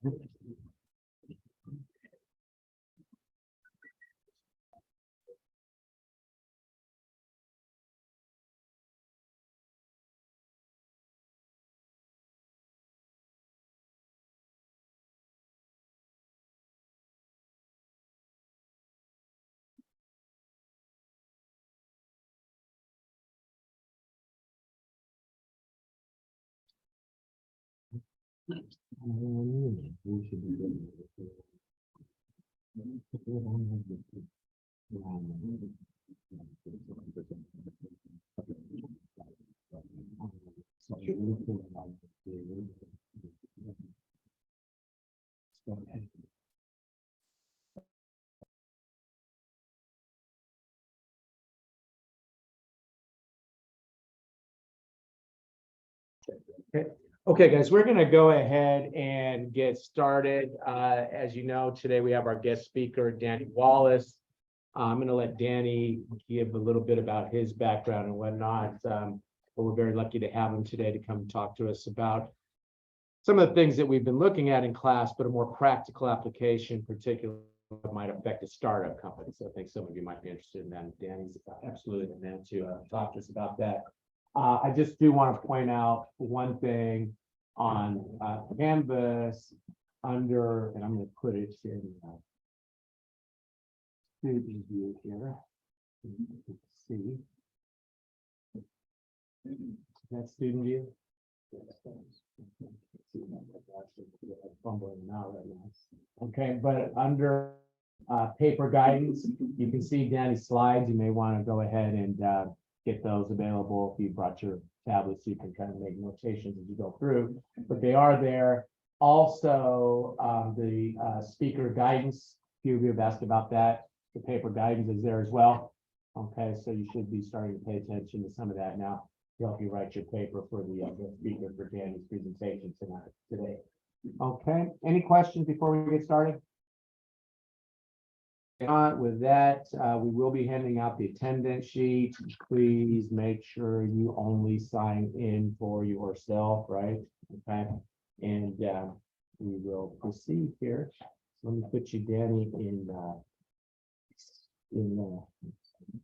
We should be good. Okay, guys, we're going to go ahead and get started. As you know, today we have our guest speaker, Danny Wallace. I'm going to let Danny give a little bit about his background and whatnot. But we're very lucky to have him today to come talk to us about some of the things that we've been looking at in class, but a more practical application, particularly what might affect a startup company. So I think some of you might be interested in that. Danny's absolutely the man to talk to us about that. I just do want to point out one thing on Canvas under, and I'm going to put it in student view here. See that student view. Okay, but under paper guidance, you can see Danny's slides. You may want to go ahead and get those available if you brought your tablets. You can kind of make notations as you go through, but they are there. Also, the speaker guidance, a few of you have asked about that. The paper guidance is there as well. Okay, so you should be starting to pay attention to some of that now to help you write your paper for the speaker for Danny's presentation today. Okay, any questions before we get started? With that, we will be handing out the attendance sheet. Please make sure you only sign in for yourself, right? Okay, and we will proceed here. So let me put you, Danny, in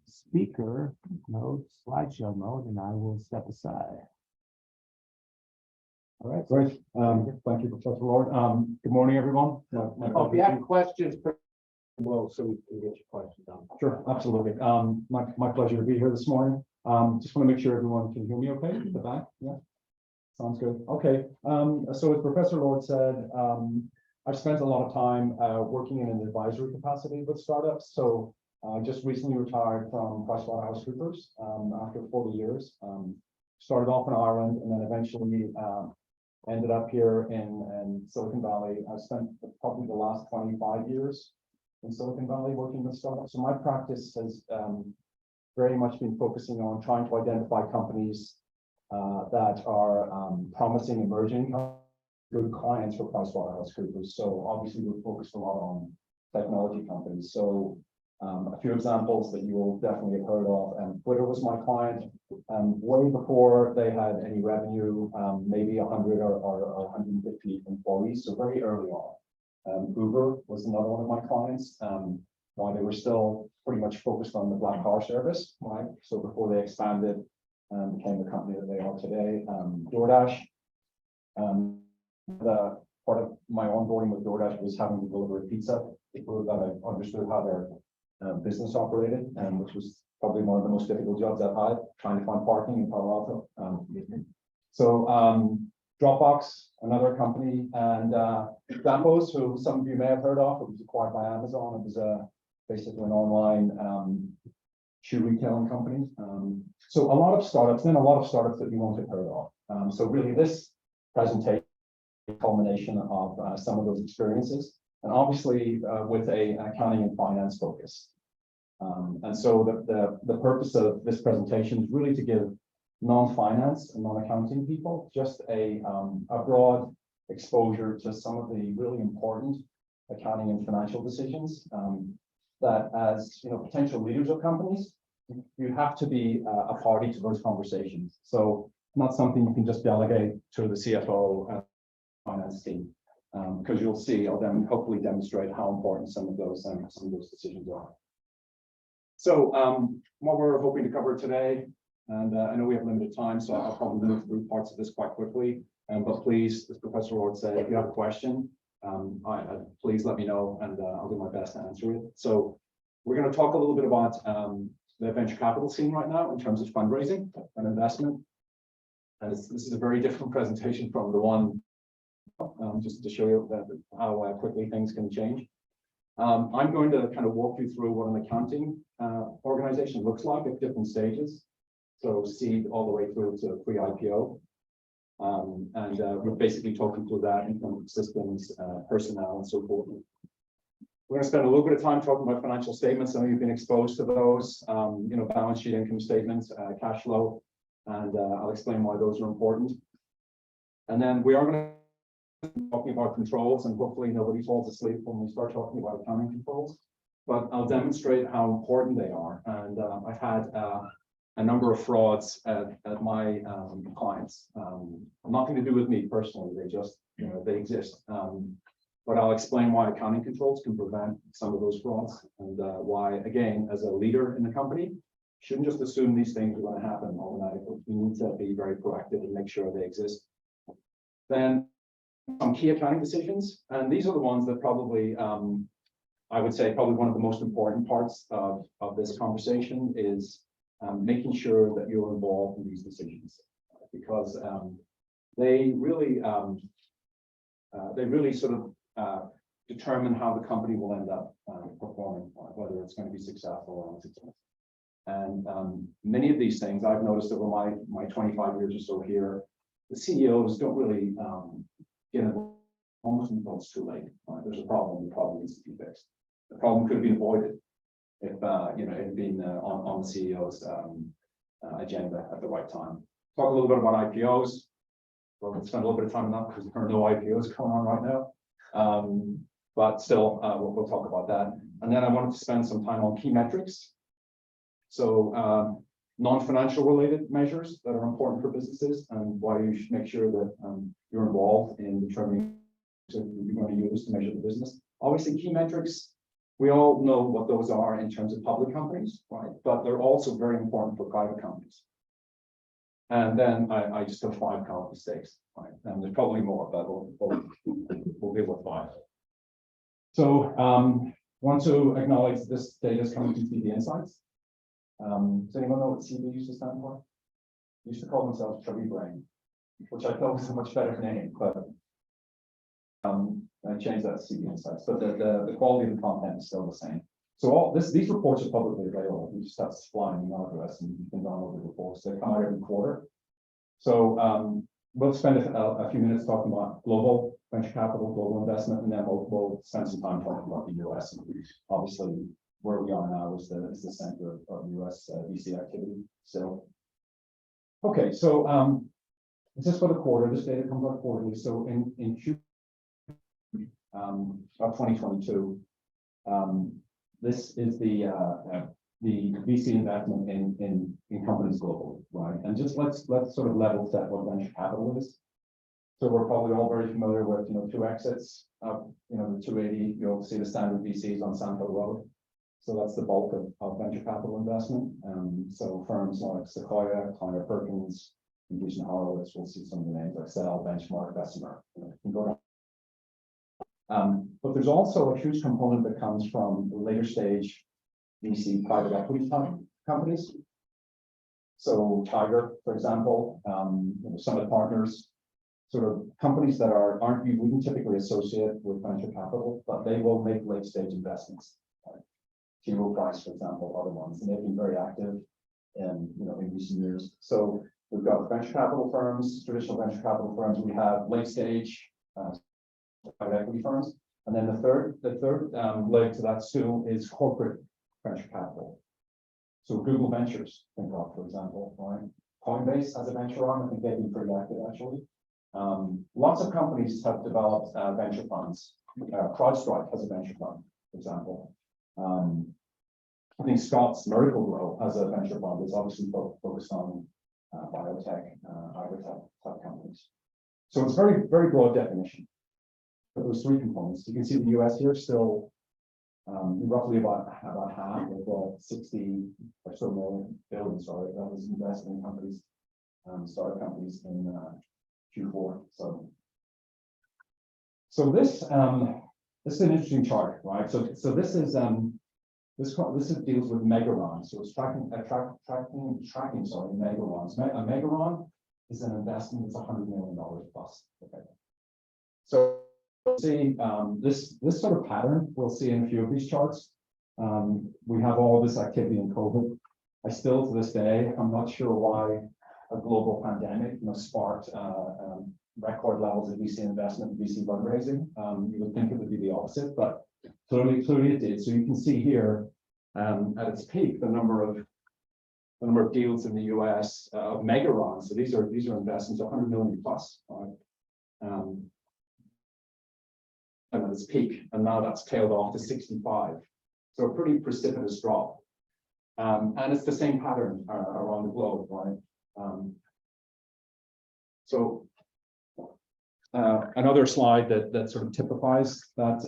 speaker mode, slideshow mode, and I will step aside. All right, Great. Thank you, Professor Lord. Good morning, everyone. If you have questions, well, so we can get your questions on. Sure, absolutely. My pleasure to be here this morning. Just want to make sure everyone can hear me okay at the back. Yeah, sounds good. Okay. So as Professor Lord said, I've spent a lot of time working in an advisory capacity with startups. So I just recently retired from PricewaterhouseCoopers after 40 years. Started off in Ireland and then eventually ended up here in Silicon Valley. I spent probably the last 25 years in Silicon Valley working with startups. So my practice has very much been focusing on trying to identify companies that are promising, emerging, good clients for PricewaterhouseCoopers. So obviously we're focused a lot on technology companies. So a few examples that you will definitely have heard of. Twitter was my client way before they had any revenue, maybe 100 or 150 employees. So very early on. Uber was another one of my clients, while they were still pretty much focused on the black car service, right? So before they expanded and became the company that they are today. DoorDash, the part of my onboarding with DoorDash was having to deliver a pizza to prove that I understood how their business operated, which was probably one of the most difficult jobs I've had, trying to find parking in Palo Alto. So Dropbox, another company, and Zappos, who some of you may have heard of. It was acquired by Amazon. It was basically an online shoe retailing company. So a lot of startups, then a lot of startups that you won't have heard of. So really this presentation is a culmination of some of those experiences, and obviously with a accounting and finance focus. And so the purpose of this presentation is really to give non-finance and non-accounting people just a broad exposure to some of the really important accounting and financial decisions that, as you know, potential leaders of companies, you have to be a party to those conversations. So not something you can just delegate to the CFO and finance team. Because you'll see, I'll then hopefully demonstrate how important some of those decisions are. So what we're hoping to cover today, and I know we have limited time, so I'll probably move through parts of this quite quickly. But please, as Professor Lord said, if you have a question, please let me know, and I'll do my best to answer it. So we're going to talk a little bit about the venture capital scene right now in terms of fundraising and investment. And this is a very different presentation from the one just to show you how quickly things can change. I'm going to kind of walk you through what an accounting organization looks like at different stages. So seed all the way through to pre-IPO. And we're basically talking through that in terms of systems, personnel, and so forth. We're going to spend a little bit of time talking about financial statements. Some of you have been exposed to those, balance sheet, income statements, cash flow, and I'll explain why those are important. And then we are going to be talking about controls, and hopefully nobody falls asleep when we start talking about accounting controls. But I'll demonstrate how important they are. And I've had a number of frauds at my clients. Nothing to do with me personally. They just, they exist. But I'll explain why accounting controls can prevent some of those frauds, and why, again, as a leader in the company, shouldn't just assume these things are going to happen automatically. We need to be very proactive and make sure they exist. Then some key accounting decisions, and these are the ones that probably, I would say, probably one of the most important parts of this conversation is making sure that you're involved in these decisions, because they really sort of determine how the company will end up performing, whether it's going to be successful or unsuccessful. And many of these things I've noticed over my 25 years or so here, the CEOs don't really get involved almost until it's too late. There's a problem, the problem needs to be fixed. The problem could have been avoided if it had been on the CEO's agenda at the right time. Talk a little bit about IPOs. We'll spend a little bit of time on that because there are no IPOs going on right now. But still, we'll talk about that. And then I wanted to spend some time on key metrics. So non-financial related measures that are important for businesses, and why you should make sure that you're involved in determining what you're going to use to measure the business. Obviously, key metrics, we all know what those are in terms of public companies, right? But they're also very important for private companies. And then I just have 5 common mistakes, right? And there's probably more, but we'll deal with 5. So want to acknowledge this data is coming from CB Insights. Does anyone know what CB used to stand for? They used to call themselves Chubby Brain, which I thought was a much better name, but I changed that to CB Insights. But the quality of the content is still the same. So all these reports are publicly available. You just have to supply an email address and you can download the reports. They come out every quarter. So we'll spend a few minutes talking about global venture capital, global investment, and then we'll spend some time talking about the US. And obviously, where we are now is the center of US VC activity. So, okay, so this is for the quarter. This data comes out quarterly. So in Q of 2022, this is the VC investment in companies globally, right? And just let's sort of level set what venture capital is. So we're probably all very familiar with 2 exits of the 280. You'll see the standard VCs on Sand Hill Road. So that's the bulk of venture capital investment. So firms like Sequoia, Kleiner Perkins, Andreessen Horowitz, we'll see some of the names like Cell, Benchmark, Bessemer. Can go down. But there's also a huge component that comes from later stage VC private equity companies. So Tiger, for example, Summit Partners, sort of companies that we wouldn't typically associate with venture capital, but they will make late stage investments. T. Rowe Price, for example, other ones, and they've been very active in recent years. So we've got venture capital firms, traditional venture capital firms. We have late stage private equity firms, and then the third leg to that stool is corporate venture capital. So Google Ventures, think of, for example, right? Coinbase has a venture arm. I think they've been pretty active actually. Lots of companies have developed venture funds. CrowdStrike has a venture fund, for example. I think Scott's Miracle-Gro has a venture fund. It's obviously focused on biotech, agritech type companies. So it's very, very broad definition. but there's three components. You can see the US here still roughly about half of the 60 or so billion, sorry, that was invested in companies, startup companies in Q4. So this is an interesting chart, right? So this is deals with megaron. So it's tracking megarons. A megaron is an investment that's $100 million plus. Okay. So see this sort of pattern we'll see in a few of these charts. We have all this activity in COVID. I still to this day I'm not sure why a global pandemic sparked record levels of VC investment, VC fundraising. You would think it would be the opposite, but clearly it did. So you can see here at its peak the number of deals in the US of megarons. So these are investments 100 million plus. Right? And at its peak, and now that's tailed off to 65. So a pretty precipitous drop. And it's the same pattern around the globe, right? Another slide that sort of typifies that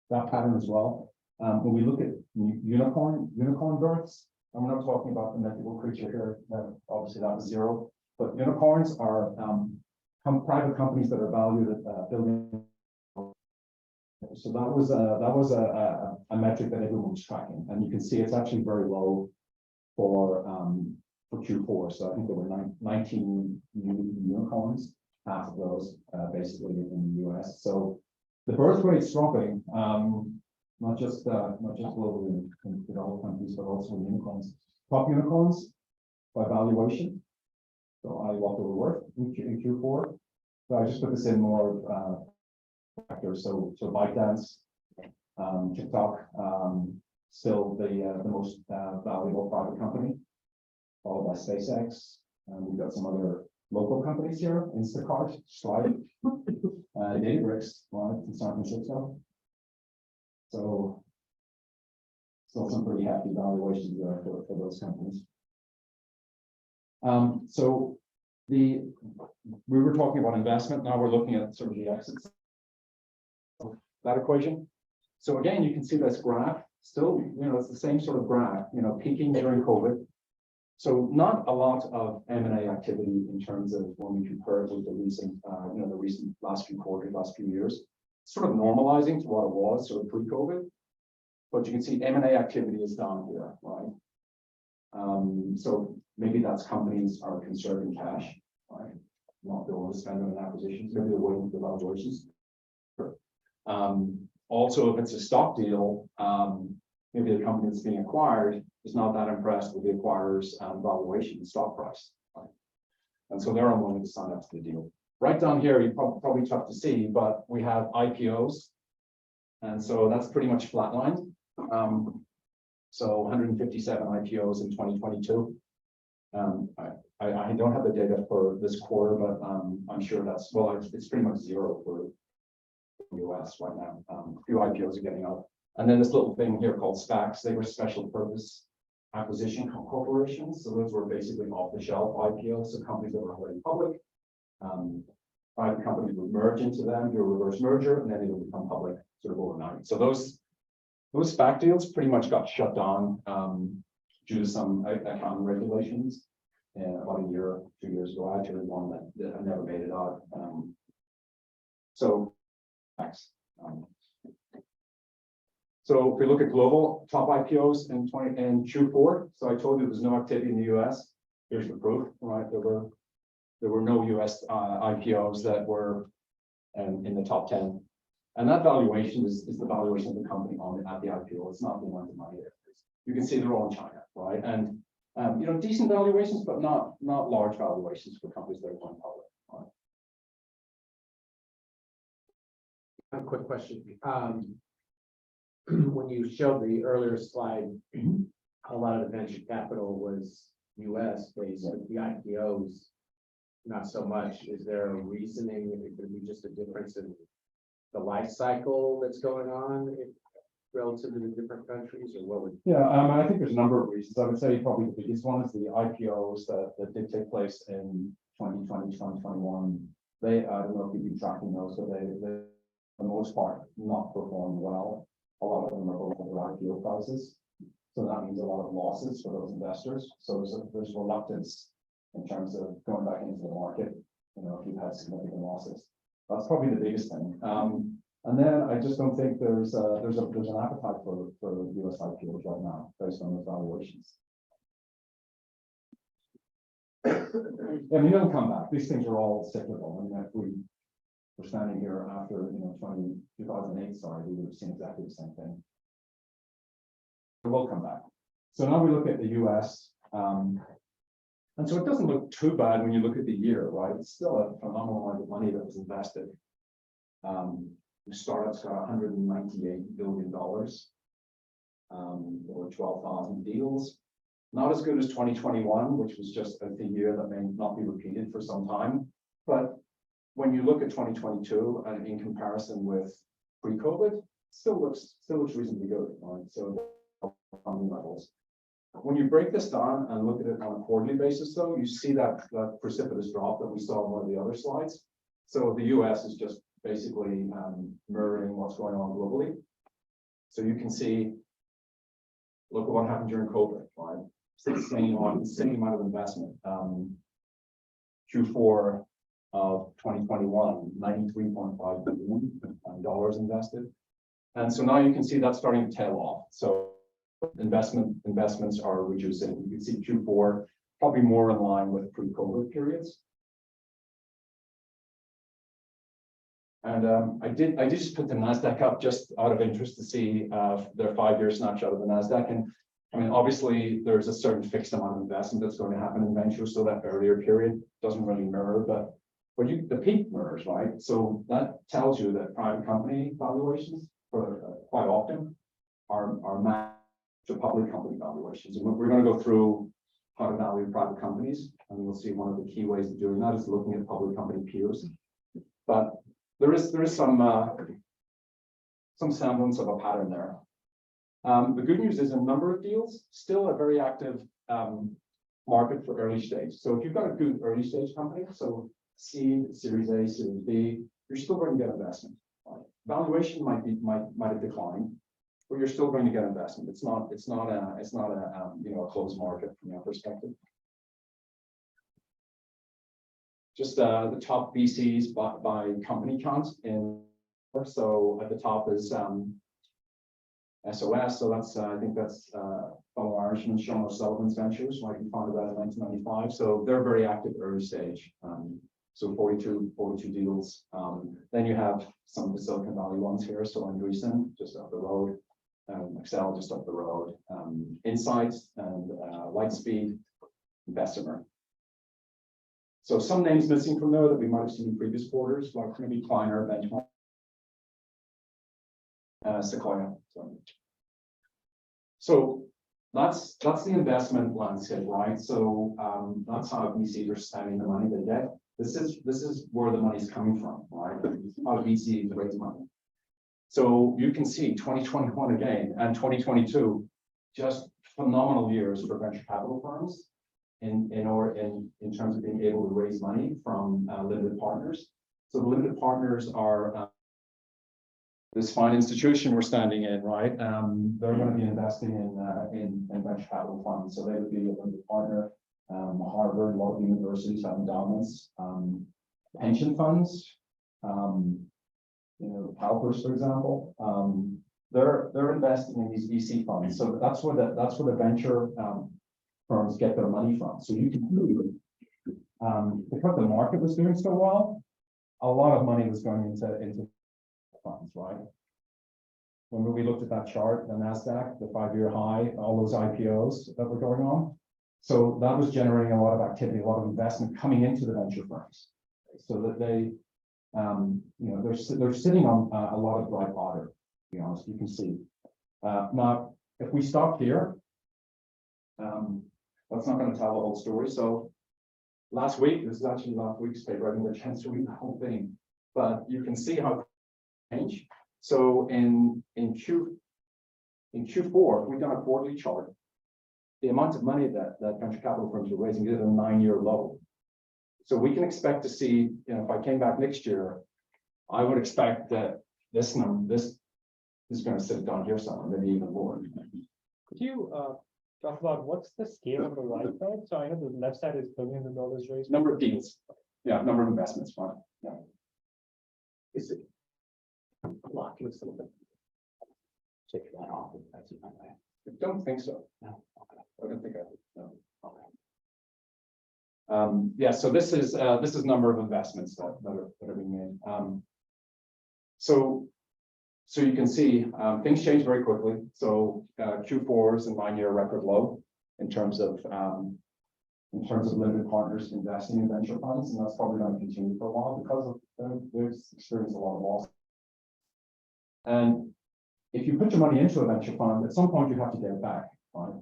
pattern as well. When we look at unicorn births, and we're not talking about the mythical creature here. Obviously, that was zero. But unicorns are private companies that are valued at billion. So that was a metric that everyone was tracking, and you can see it's actually very low for Q4. So I think there were 19 new unicorns, half of those basically in the US. So the birth rate's dropping, not just globally in developed countries, but also in unicorns. Top unicorns by valuation. So what they were worth in Q4. So I just put this in more factors. So ByteDance, TikTok, still the most valuable private company, followed by SpaceX. We've got some other local companies here: Instacart, Stripe, Databricks, right, in San Francisco. So still some pretty hefty valuations there for those companies. So we were talking about investment. Now we're looking at sort of the exits. That equation. So again, you can see this graph still, it's the same sort of graph, peaking during COVID. So not a lot of M&A activity in terms of when we compare it with the recent, the recent last few quarters, last few years, sort of normalizing to what it was sort of pre-COVID. But you can see M&A activity is down here, right? So maybe that's companies are conserving cash, right? Not willing to spend on acquisitions, maybe they're waiting for the valuations. Also, if it's a stock deal, maybe the company that's being acquired is not that impressed with the acquirer's valuation, stock price, right? And so they're unwilling to sign up to the deal. Right down here, you probably tough to see, but we have IPOs, and so that's pretty much flatlined. So 157 IPOs in 2022. I don't have the data for this quarter, but I'm sure that's it's pretty much zero for the US right now. A few IPOs are getting up. And then this little thing here called SPACs, they were special purpose acquisition corporations. So those were basically off the shelf IPOs, so companies that were already public. Private companies would merge into them, do a reverse merger, and then they would become public sort of overnight. So those SPAC deals pretty much got shut down due to some accounting regulations. And about a year, 2 years ago, I actually one that never made it out. So if we look at global top IPOs in Q4, so I told you there's no activity in the US. Here's the proof, right? There were no US IPOs that were in the top 10. And that valuation is the valuation of the company at the IPO. It's not the amount of money there. You can see they're all in China, right? And decent valuations, but not large valuations for companies that are going public. Right? A quick question. When you showed the earlier slide, a lot of the venture capital was US based, but the IPOs, not so much. Is there a reasoning? It could be just a difference in the life cycle that's going on relative to the different countries, or what would? Yeah, I think there's a number of reasons. I would say probably the biggest one is the IPOs that did take place in 2020, 2021. I don't know if you've been tracking those, but the most part, not performed well. A lot of them are below their IPO prices. So that means a lot of losses for those investors. So there's reluctance in terms of going back into the market, you know, if you've had significant losses. That's probably the biggest thing. And then I just don't think there's an appetite for US IPOs right now based on the valuations. I mean, they'll come back. These things are all cyclical. I mean, if we were standing here after, you know, 2008, sorry, we would have seen exactly the same thing. It will come back. So now we look at the US, and so it doesn't look too bad when you look at the year, right? It's still a phenomenal amount of money that was invested. The startups got $198 billion, or 12,000 deals. Not as good as 2021, which was just a year that may not be repeated for some time. But when you look at 2022 and in comparison with pre-COVID, still looks reasonably good, right? So funding levels. When you break this down and look at it on a quarterly basis, though, you see that precipitous drop that we saw on one of the other slides. So the US is just basically mirroring what's going on globally. So you can see, look at what happened during COVID, right? It's the same amount of investment. Q4 of 2021, $93.5 billion invested. And so now you can see that's starting to tail off. So investments are reducing. You can see Q4 probably more in line with pre-COVID periods. And I did just put the NASDAQ up just out of interest to see their 5-year snapshot of the NASDAQ. And I mean, obviously there's a certain fixed amount of investment that's going to happen in ventures. So that earlier period doesn't really mirror, but the peak mirrors, right? So that tells you that private company valuations for quite often are matched to public company valuations. And we're going to go through how to value private companies. And we'll see one of the key ways of doing that is looking at public company peers. But there is some semblance of a pattern there. The good news is a number of deals, still a very active market for early stage. So if you've got a good early stage company, so seed, Series A, Series B, you're still going to get investment. Right? Valuation might have declined, but you're still going to get investment. It's not a closed market from that perspective. Just the top VCs by company count in. So at the top is SOS. So that's I think that's fellow Irishman Sean O'Sullivan's Ventures. Like he founded that in 1995. So they're very active early stage. So 42 deals. Then you have some of the Silicon Valley ones here. So Andreessen just up the road, Excel just up the road, Insights and Lightspeed, Bessemer. So some names missing from there that we might have seen in previous quarters, like maybe Kleiner, Benchmark, Sequoia. So that's the investment landscape, right? So that's how VCs are spending the money they get. This is where the money's coming from, right? How VCs raise money. So you can see 2021 again and 2022, just phenomenal years for venture capital firms in terms of being able to raise money from limited partners. So the limited partners are this fine institution we're standing in, right? They're going to be investing in venture capital funds. So they would be a limited partner. Harvard, a lot of universities have endowments, pension funds, CalPERS, for example. They're investing in these VC funds. So that's where the venture firms get their money from. So you can see because the market was doing so well, a lot of money was going into funds, right? When we looked at that chart, the NASDAQ, the 5-year high, all those IPOs that were going on. So that was generating a lot of activity, a lot of investment coming into the venture firms, so that they, they're sitting on a lot of dry powder. To be honest, you can see. Now, if we stop here, that's not going to tell the whole story. So last week, this is actually last week's paper. I didn't get a chance to read the whole thing, but you can see how it changed. So in Q4, we've done a quarterly chart. The amount of money that venture capital firms are raising is at a 9-year low. So we can expect to see, if I came back next year, I would expect that this number, this is gonna sit down here somewhere, maybe even more. Could you talk about what's the scale on the right side? So I know the left side is billions of dollars raised. Number of deals, yeah, number of investments, fine, yeah. Is it? Lock, looks a little bit. Check that off. If that's not bad. I don't think so. No, okay, I don't think I, no. okay. Yeah, so this is number of investments that are being made. So you can see, things change very quickly. So, Q4 is a 9-year record low in terms of limited partners investing in venture funds, and that's probably going to continue for a while because of they've experienced a lot of loss. And if you put your money into a venture fund, at some point you have to get it back, right?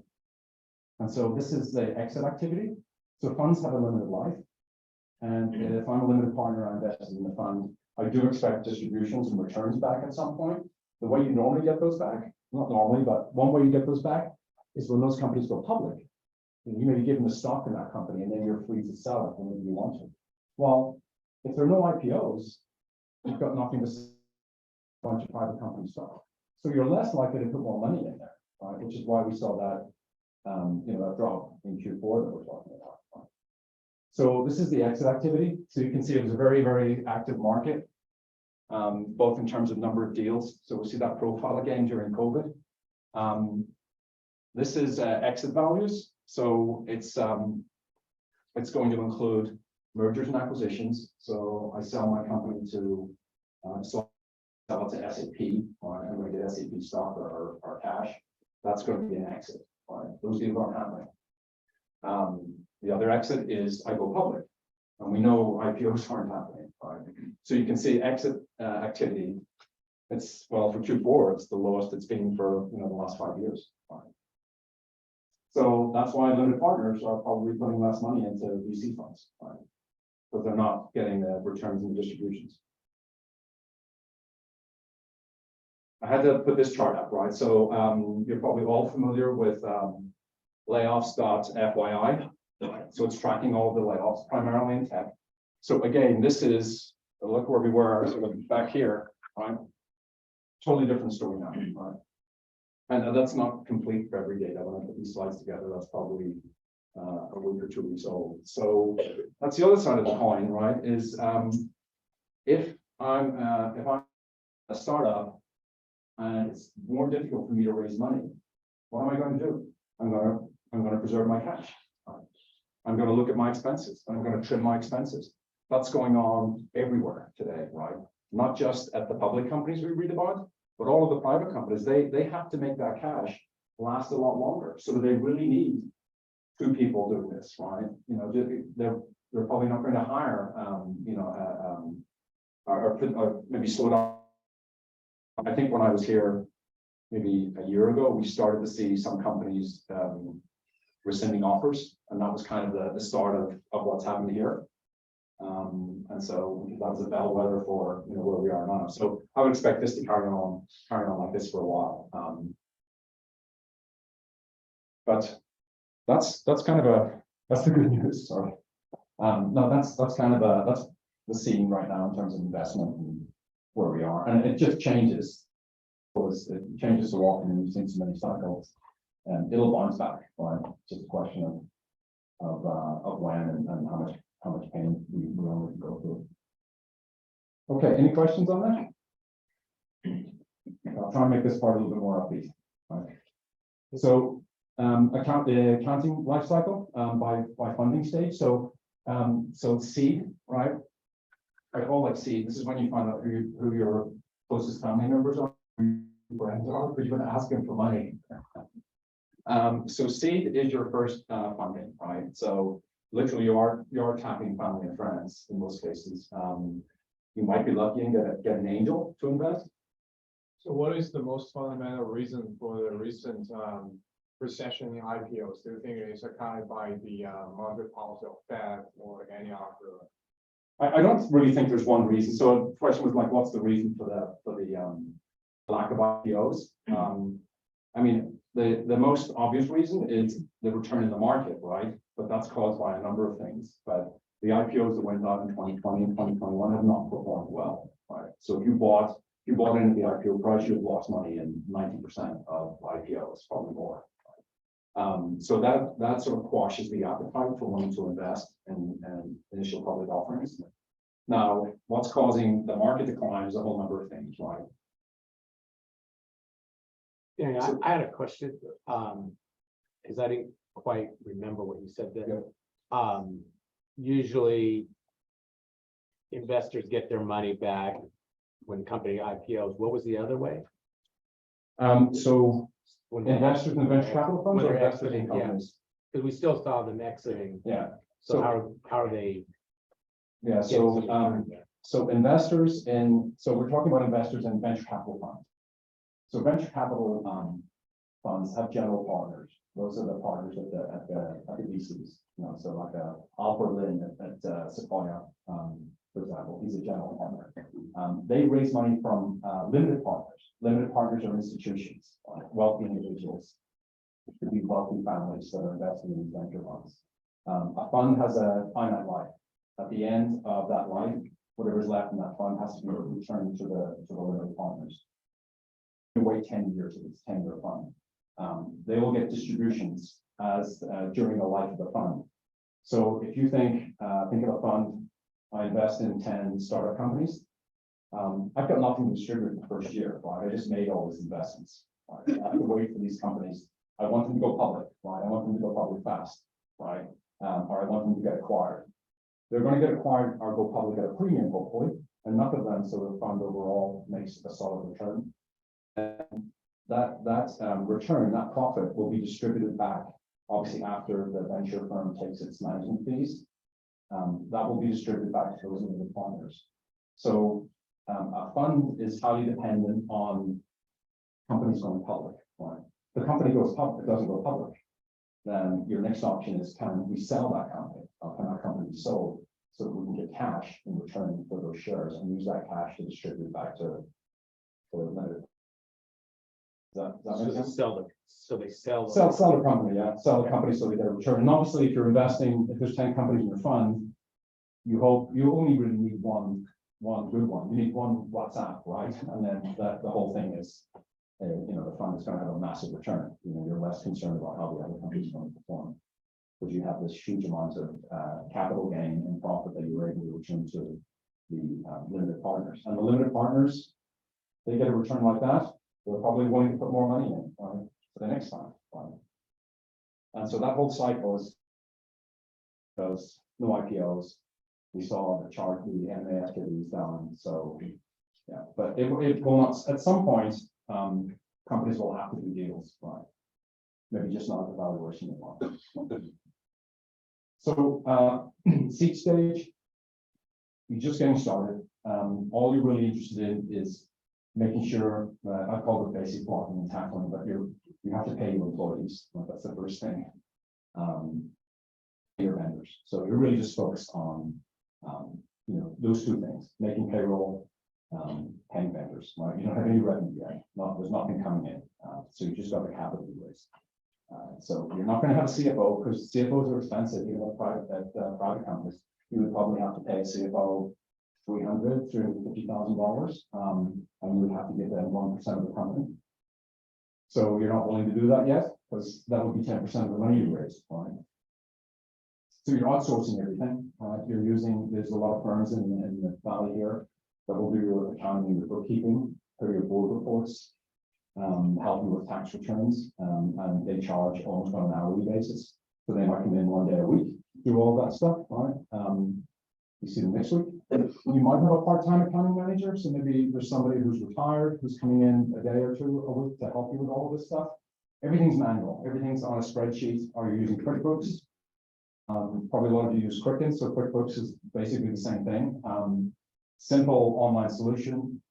And so this is the exit activity. So funds have a limited life. And if I'm a limited partner, I invested in the fund, I do expect distributions and returns back at some point. The way you normally get those back, not normally, but one way you get those back is when those companies go public. And you may be given the stock in that company and then you're free to sell it whenever you want to. Well, if there are no IPOs, you've got nothing to sell a bunch of private company stock. So you're less likely to put more money in there, right? Which is why we saw that, that drop in Q4 that we're talking about. So this is the exit activity. So you can see it was a very, very active market, both in terms of number of deals. So we'll see that profile again during COVID. This is exit values. So it's going to include mergers and acquisitions. So I sell my company to sell it to SAP, or I'm going to get SAP stock or cash. That's going to be an exit. Right? Those deals aren't happening. The other exit is I go public, and we know IPOs aren't happening. Right? So you can see exit activity. It's for Q4, it's the lowest it's been for the last 5 years. Right? So that's why limited partners are probably putting less money into VC funds, right? But they're not getting the returns and distributions. I had to put this chart up, right? So you're probably all familiar with layoffs.fyi. So it's tracking all of the layoffs, primarily in tech. So again, this is, look where we were sort of back here, right? Totally different story now, right? And that's not complete for every data. When I put these slides together, that's probably a week or 2 weeks old. So that's the other side of the coin, right? Is if I'm a startup and it's more difficult for me to raise money, what am I going to do? I'm going to preserve my cash. I'm going to look at my expenses. I'm going to trim my expenses. That's going on everywhere today, right? Not just at the public companies we read about, but all of the private companies. They have to make that cash last a lot longer. So they really need 2 people doing this, right? They're probably not going to hire, or maybe slow down. I think when I was here maybe a year ago, we started to see some companies rescinding offers, and that was kind of the start of what's happened here. And so that was a bellwether for where we are now. So I would expect this to carry on like this for a while. But that's kind of that's the good news. Sorry. No, that's kind of that's the scene right now in terms of investment and where we are, and it just changes. It changes so often, and you've seen so many cycles, and it'll bounce back. Right? It's just a question of when and how much pain we all need to go through. Okay, any questions on that? I'll try and make this part a little bit more upbeat. Right. So the accounting life cycle by funding stage. So seed, right? I call it seed. This is when you find out who your closest family members are, friends are, because you're going to ask them for money. So seed is your first funding, right? So literally you are tapping family and friends in most cases. You might be lucky and get an angel to invest. So what is the most fundamental reason for the recent recession in IPOs? Do you think it's accounted by the market policy of Fed or any other? I don't really think there's one reason. So the question was like, what's the reason for the lack of IPOs? I mean, the most obvious reason is the return in the market, right? But that's caused by a number of things. But the IPOs that went out in 2020 and 2021 have not performed well, right? So if you bought you bought into the IPO price, you've lost money in 90% of IPOs, probably more. So that sort of quashes the appetite for wanting to invest in initial public offerings. Now, what's causing the market decline is a whole number of things, right? Yeah, So- I had a question, because I didn't quite remember what you said there. Usually investors get their money back when company IPOs. What was the other way? So When investors in venture capital funds When or they're investors in exiting, yeah. companies? Because we still saw them exiting. Yeah, So how are they? yeah, getting some so, return there? so investors in, so we're talking about investors in venture capital funds. So venture capital, funds have general partners. Those are the partners at the VCs, you know, so like, Alfred Lin at Sequoia, for example, he's a general partner. They raise money from, limited partners. Limited partners are institutions, wealthy individuals. It could be wealthy families that are investing in these venture funds. A fund has a finite life. At the end of that life, whatever's left in that fund has to be returned to the limited partners. You wait 10 years if it's 10-year fund. They will get distributions as during the life of the fund. So if you think of a fund, I invest in 10 startup companies. I've got nothing to distribute the first year, right? I just made all these investments. Right? I have to wait for these companies. I want them to go public, right? I want them to go public fast, right? Or I want them to get acquired. They're going to get acquired or go public at a premium, hopefully, and enough of them so the fund overall makes a solid return. And that return, that profit will be distributed back, obviously after the venture firm takes its management fees. That will be distributed back to those limited partners. So a fund is highly dependent on companies going public. Right? The company goes public, it doesn't go public. Then your next option is, can we sell that company? Or can that company be sold so that we can get cash in return for those shares and use that cash to distribute back to the limited. Does that So make they sense? so they sell. Sell the company, yeah, sell the company so they get a return. And obviously, if you're investing, if there's 10 companies in your fund, you hope you only really need one good one. You need one WhatsApp, right? And then the whole thing is, you know, the fund is going to have a massive return. You know, you're less concerned about how the other company is going to perform, because you have this huge amount of capital gain and profit that you're able to return to the limited partners. And the limited partners, they get a return like that, they're probably willing to put more money in, right, for the next time. Right? And so that whole cycle is because no IPOs. We saw the chart, the M&A activities down. So yeah, but it will not, at some point, companies will have to do deals, right? Maybe just not at the valuation they want. So seed stage, you're just getting started. All you're really interested in is making sure, I call it basic blocking and tackling, but you have to pay your employees. Right? That's the first thing. Your vendors. So you're really just focused on, you know, those two things: making payroll, paying vendors. Right? You don't have any revenue yet. There's nothing coming in. So you just got the capital to raise. So you're not going to have a CFO because CFOs are expensive. Even at private companies, you would probably have to pay a CFO $350,000, and you would have to give them 1% of the company. So you're not willing to do that yet, because that would be 10% of the money you raise. Right? So you're outsourcing everything. You're using, there's a lot of firms in the valley here that will do your accounting, your bookkeeping, or your board reports, help you with tax returns, and they charge almost on an hourly basis. So they might come in 1 day a week, do all that stuff, right? You see them next week. You might have a part-time accounting manager, so maybe there's somebody who's retired, who's coming in a day or two a week to help you with all of this stuff. Everything's manual, everything's on a spreadsheet. Are you using QuickBooks? Probably a lot of you use Quicken, so QuickBooks is basically the same thing. Simple online solution.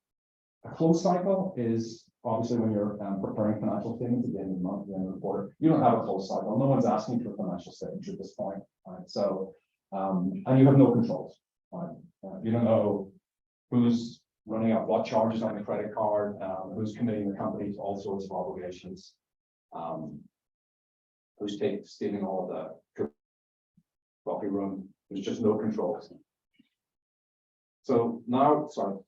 A close cycle is obviously when you're preparing financial statements at the end of the month, the end of the quarter. You don't have a close cycle. No one's asking for financial statements at this point. Right? So, and you have no controls. Right? You don't know who's running up what charges on the credit card, who's committing the company to all sorts of obligations, who's stealing all of the coffee room. There's just no controls. So now, sorry,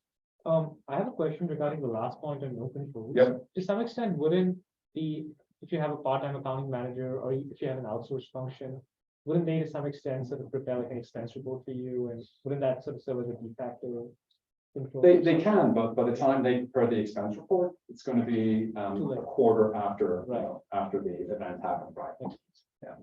I have a question regarding the last point on no control. Yep. To some extent, wouldn't if you have a part-time accounting manager or if you have an outsourced function, wouldn't they to some extent sort of prepare like an expense report for you and wouldn't that sort of serve as a de facto control? They can, but by the time they prepare the expense report, it's going to be Too late. a quarter after, Right. after the event happened, right? Yeah.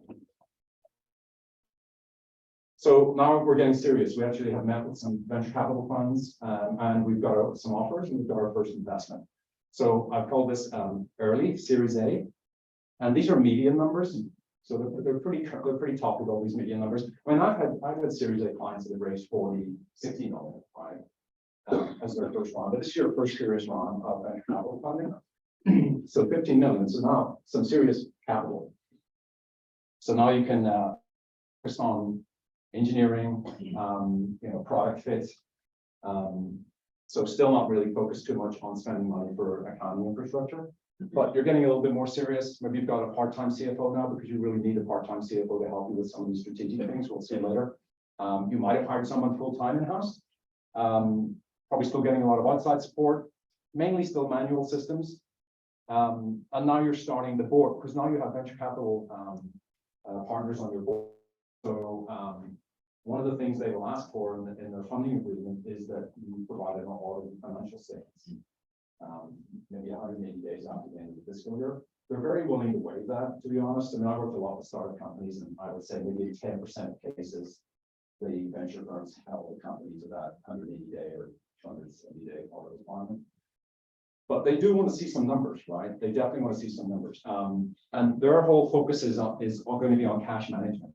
So now we're getting serious. We actually have met with some venture capital funds, and we've got some offers and we've got our first investment. So I've called this early Series A, and these are median numbers. So they're pretty topical, these median numbers. I mean, I've had Series A clients that have raised 40, 60 million, right? As their first round, but this is your first serious round of venture capital funding. So 15 million, so now some serious capital. So now you can focus on engineering, product fit. So still not really focused too much on spending money for accounting infrastructure, but you're getting a little bit more serious. Maybe you've got a part-time CFO now because you really need a part-time CFO to help you with some of these strategic things. We'll see later. You might have hired someone full-time in-house. Probably still getting a lot of outside support, mainly still manual systems. And now you're starting the board because now you have venture capital partners on your board. So one of the things they will ask for in their funding agreement is that you provide an audit of financial statements. Maybe 180 days after the end of the fiscal year. They're very willing to waive that, to be honest. I mean, I worked a lot with startup companies, and I would say maybe 10% of cases, the venture firms held the company to that 180-day or 270-day audit requirement. But they do want to see some numbers, right? They definitely want to see some numbers. And their whole focus is going to be on cash management.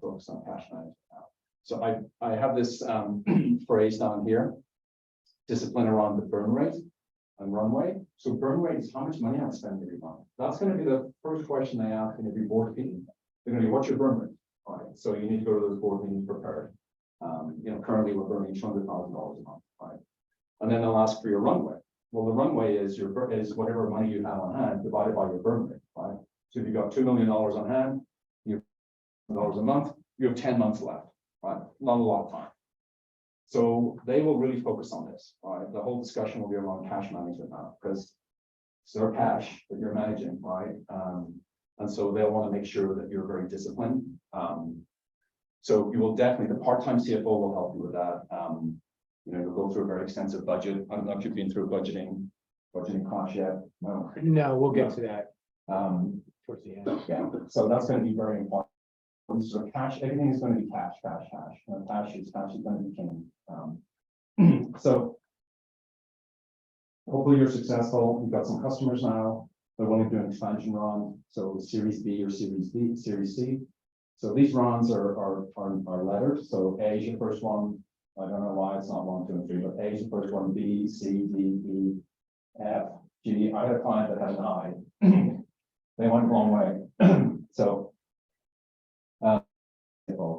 Focus on cash management now. So I have this phrase down here, discipline around the burn rate and runway. So burn rate is how much money I spend every month. That's going to be the first question they ask in every board meeting. They're going to be, what's your burn rate? All right. So you need to go to those board meetings prepared. Currently we're burning $200,000 a month, right? And then they'll ask for your runway. Well, the runway is whatever money you have on hand divided by your burn rate, right? So if you've got $2 million on hand, you have $1 a month, you have 10 months left, right? Not a lot of time. So they will really focus on this, right? The whole discussion will be around cash management now because it's their cash that you're managing, right? And so they'll want to make sure that you're very disciplined. So you will definitely, the part-time CFO will help you with that. You'll go through a very extensive budget. I don't know if you've been through budgeting class yet. No, we'll get to that towards the end. Yeah, so that's going to be very important. So cash, everything is going to be cash. Cash is going to be king. So hopefully you're successful. You've got some customers now. They're willing to do an expansion round. So Series B or Series C. So these rounds are lettered. So A is your first one. I don't know why it's not 1, 2, and 3, but A is the first one. B, C, D, E, F, G. I had a client that had an I. They went the wrong way. So.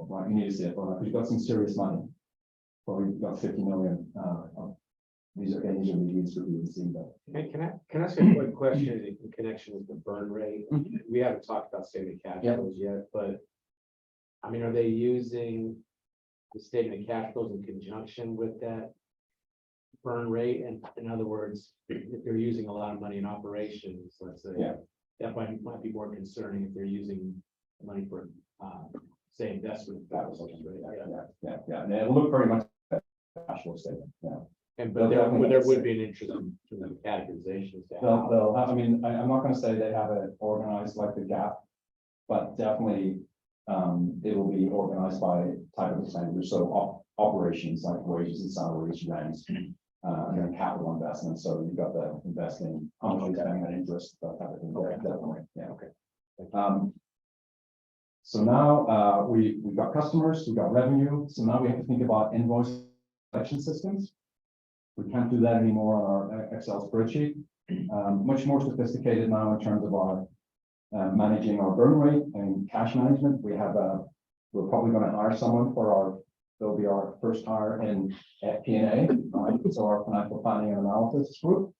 Right, you need a CFO now because you've got some serious money. Probably got 50 million. These are needs for B and C. But Can I ask a quick question in connection with the burn rate? We haven't talked about statement of cash flows yet, but I mean, are they using the statement of cash flows in conjunction with that burn rate? And in other words, if they're using a lot of money in operations, let's say, that might be more concerning if they're using money for say investment. Yeah. And it'll look very much like a cash flow statement. Yeah. And but there would be an interest in the categorizations. They'll have, I mean, I'm not going to say they have it organized like the gap, but definitely it will be organized by type of expenditure. So operations like wages and salaries, rents, and then capital investments. So you've got the investing, how much are you spending on interest, that type of thing. Okay. Definitely. Yeah. Okay. So now we've got customers, we've got revenue. So now we have to think about invoice collection systems. We can't do that anymore on our Excel spreadsheet. Much more sophisticated now in terms of our managing our burn rate and cash management. We're probably going to hire someone they'll be our first hire in FP&A, right? So our financial planning and analysis group.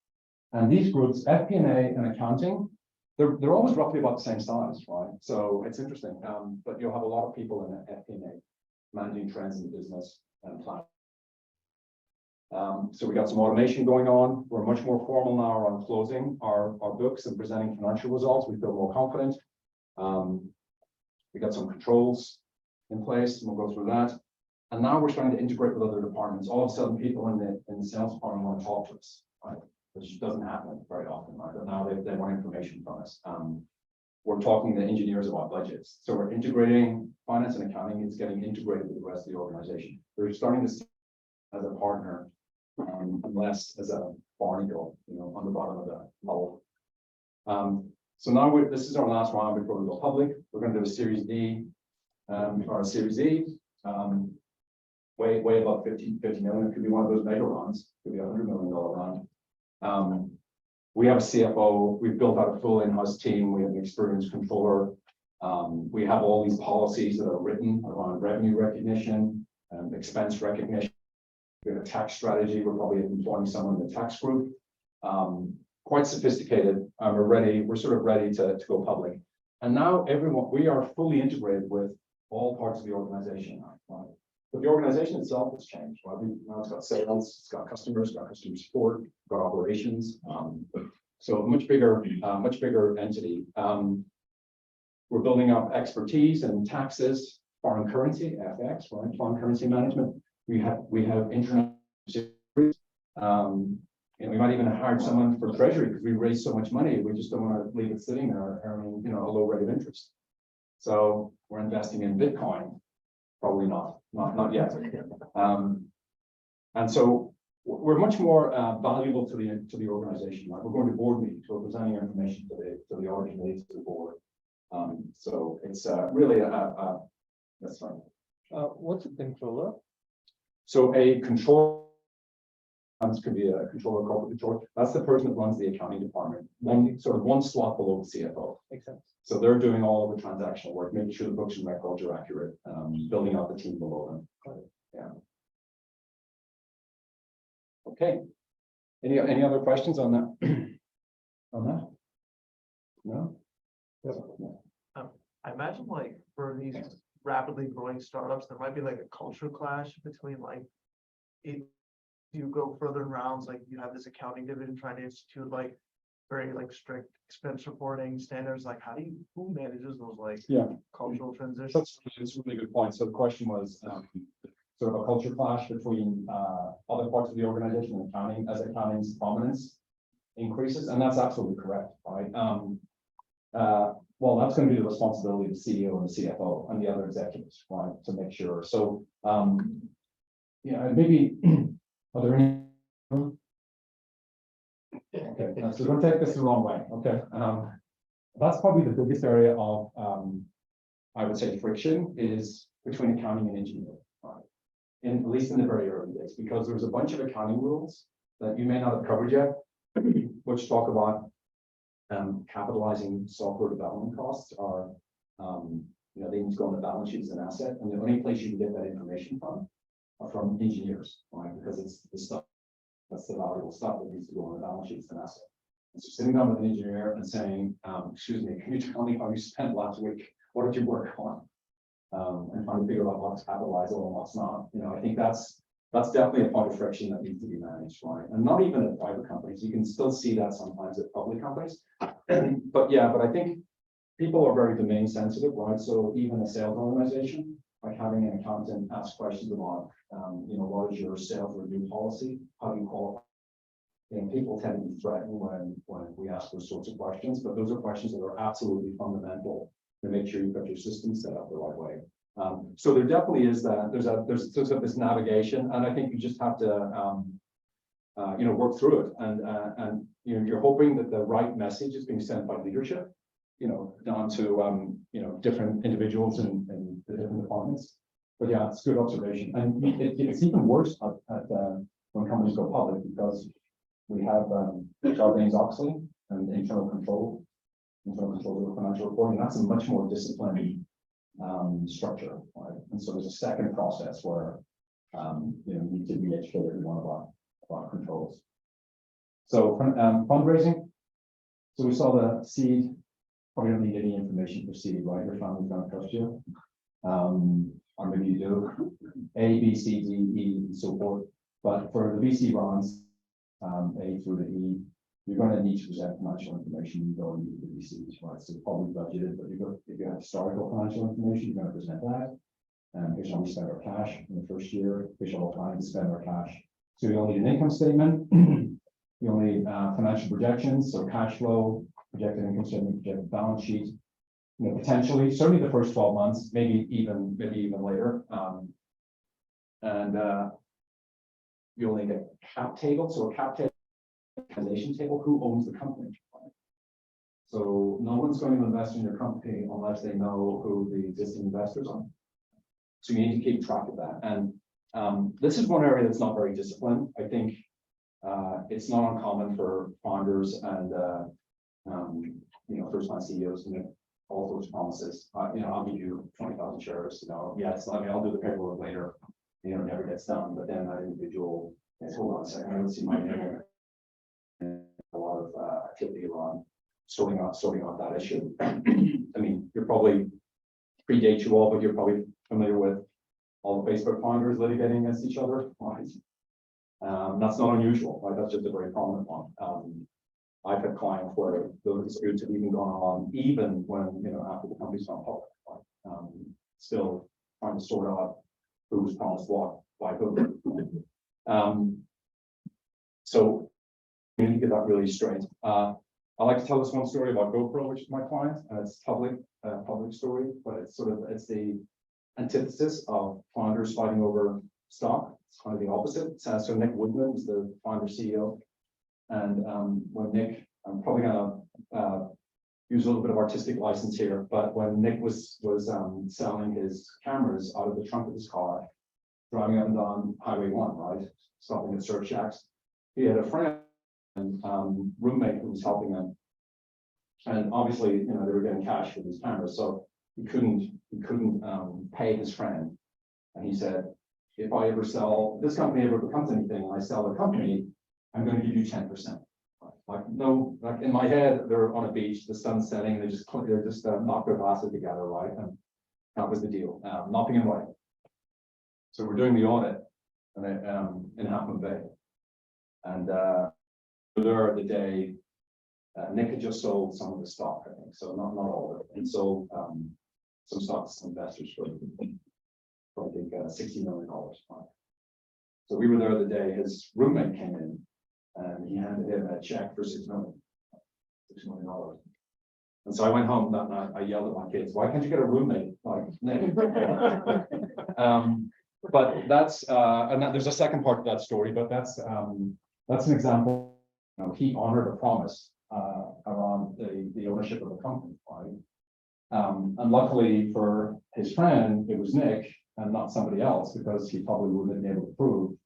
And these groups, FP&A and accounting, they're always roughly about the same size, right? So it's interesting, but you'll have a lot of people in FP&A managing trends in the business and planning. So we got some automation going on. We're much more formal now on closing our books and presenting financial results. We feel more confident. We got some controls in place, and we'll go through that. And now we're starting to integrate with other departments. All of a sudden, people in the sales department want to talk to us, right? Which doesn't happen very often, right? But now they want information from us. We're talking to engineers about budgets. So we're integrating finance and accounting. It's getting integrated with the rest of the organization. We're starting to see as a partner, less as a barnacle, on the bottom of the hull. So now this is our last round before we go public. We're going to do a Series D or a Series E, way above 50 million. It could be one of those mega rounds. It could be $100 million round. We have a CFO. We've built out a full in-house team. We have an experienced controller. We have all these policies that are written around revenue recognition, expense recognition. We have a tax strategy. We're probably employing someone in the tax group. Quite sophisticated. We're ready. We're sort of ready to go public. And now we are fully integrated with all parts of the organization. Right? But the organization itself has changed. Right? Now it's got sales, it's got customers, it's got customer support, it's got operations. So a much bigger entity. We're building up expertise in taxes, foreign currency, FX, right? Foreign currency management. We have internet. And we might even have hired someone for treasury because we raised so much money. We just don't want to leave it sitting there earning, a low rate of interest. So we're investing in Bitcoin. Probably not yet. And so we're much more valuable to the organization. Right? We're going to board meetings. We're presenting information to the audit committee, to the board. So it's really that's fine. What's a controller? So a control. This could be a controller, corporate controller. That's the person that runs the accounting department. One slot below the CFO. Makes sense. So they're doing all of the transactional work, making sure the books and records are accurate, building out the team below them. Yeah. Okay. Any other questions on that? No? I imagine for these rapidly growing startups, there might be a culture clash between if you go further in rounds, you have this accounting division trying to institute very strict expense reporting standards. Who manages those cultural transitions? That's a really good point. So the question was sort of a culture clash between other parts of the organization and accounting as accounting's prominence increases, and that's absolutely correct, right? Well, that's going to be the responsibility of the CEO and the CFO and the other executives, right, to make sure. So, maybe are there any? Okay, so don't take this the wrong way. Okay, that's probably the biggest area of, I would say, friction is between accounting and engineering, right? At least in the very early days, because there's a bunch of accounting rules that you may not have covered yet, which talk about capitalizing software development costs are, they need to go on the balance sheet as an asset, and the only place you can get that information from are from engineers, right? Because it's the stuff that's the valuable stuff that needs to go on the balance sheet as an asset. And so sitting down with an engineer and saying, excuse me, can you tell me how you spent last week? What did you work on? And trying to figure out what's capitalizable and what's not. I think that's definitely a point of friction that needs to be managed, right? And not even at private companies. You can still see that sometimes at public companies. But I think people are very domain sensitive, right? So even a sales organization, like having an accountant ask questions about, what is your sales review policy? How do you qualify? People tend to be threatened when we ask those sorts of questions, but those are questions that are absolutely fundamental to make sure you've got your system set up the right way. So there definitely is that there's this navigation, and I think you just have to work through it, and you're hoping that the right message is being sent by leadership, down to different individuals in the different departments. But yeah, it's a good observation, and it's even worse at when companies go public, because we have Sarbanes-Oxley and internal control of financial reporting. That's a much more disciplined structure, right? And so there's a second process where you need to re-educate everyone about controls. So fundraising. So we saw the seed. Probably don't need any information for seed, right? Your family's gonna trust you. Or maybe you do. A, B, C, D, E, and so forth. But for the VC rounds, A through the E, you're gonna need to present financial information going into the VCs, right? So probably budgeted, but if you have historical financial information, you're gonna present that. And here's how we spend our cash in the first year, here's how we're planning to spend our cash. So you'll need an income statement, you'll need financial projections, so cash flow, projected income statement, projected balance sheet. You know, potentially, certainly the first 12 months, maybe even later. You'll need a cap table, so a cap table, capitalization table, who owns the company. So no one's going to invest in your company unless they know who the existing investors are. So you need to keep track of that. And this is one area that's not very disciplined. I think it's not uncommon for founders and first-time CEOs to make all sorts of promises. I'll give you 20,000 shares. Yes, I'll do the paperwork later. It never gets done. But then that individual says, hold on a second, I don't see my name. A lot of activity around sorting out that issue. I mean, you're probably predate you all, but you're probably familiar with all the Facebook founders litigating against each other. Right? That's not unusual, right? That's just a very prominent one. I've had clients where those disputes have even gone on, even when, after the company's gone public, right? Still trying to sort out who was promised what by who. So we need to get that really straight. I like to tell this one story about GoPro, which is my client, and it's public story, but it's the antithesis of founders fighting over stock. It's kind of the opposite. So Nick Woodman is the founder CEO. And when Nick, I'm probably gonna use a little bit of artistic license here, but when Nick was selling his cameras out of the trunk of his car, driving up and down Highway 1, right, stopping at surf shacks, he had a friend and roommate who was helping him, and obviously, they were getting cash for these cameras, so he couldn't pay his friend, and he said, if I ever sell, this company ever becomes anything, and I sell the company, I'm going to give you 10%. Like in my head, they're on a beach, the sun's setting, they just knock their glasses together, right? And that was the deal, nothing in writing. So we're doing the audit in Half Moon Bay, and there the day Nick had just sold some of the stock, I think, so not all of it, and sold some stock to some investors for I think $60 million. So we were there the day his roommate came in. And he handed him a check for $6 million. And so I went home that night, I yelled at my kids, why can't you get a roommate like Nick? But that's, there's a second part to that story, but that's an example. He honored a promise around the ownership of the company, right? And luckily for his friend, it was Nick and not somebody else, because he probably wouldn't have been able to prove.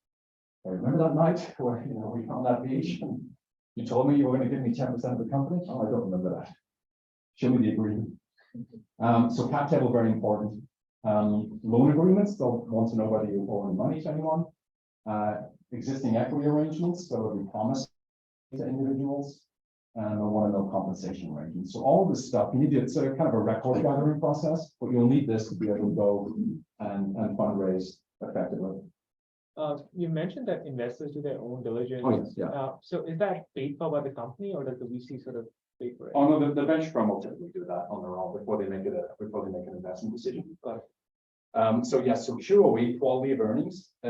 I remember that night where we found that beach and you told me you were going to give me 10% of the company. Oh, I don't remember that. Show me the agreement. So cap table, very important. Loan agreements, they'll want to know whether you owe any money to anyone. Existing equity arrangements, so we promise to individuals, and they'll want to know compensation arrangements. So all of this stuff, you need to, it's a kind of a record gathering process, but you'll need this to be able to go and fundraise effectively. You mentioned that investors do their own diligence. Oh, yes, yeah. So is that paid for by the company, or does the VC sort of pay for it? Oh, no, the venture firm will typically do that on their own before they make an investment decision. But, so yes, so QOE, quality of earnings, they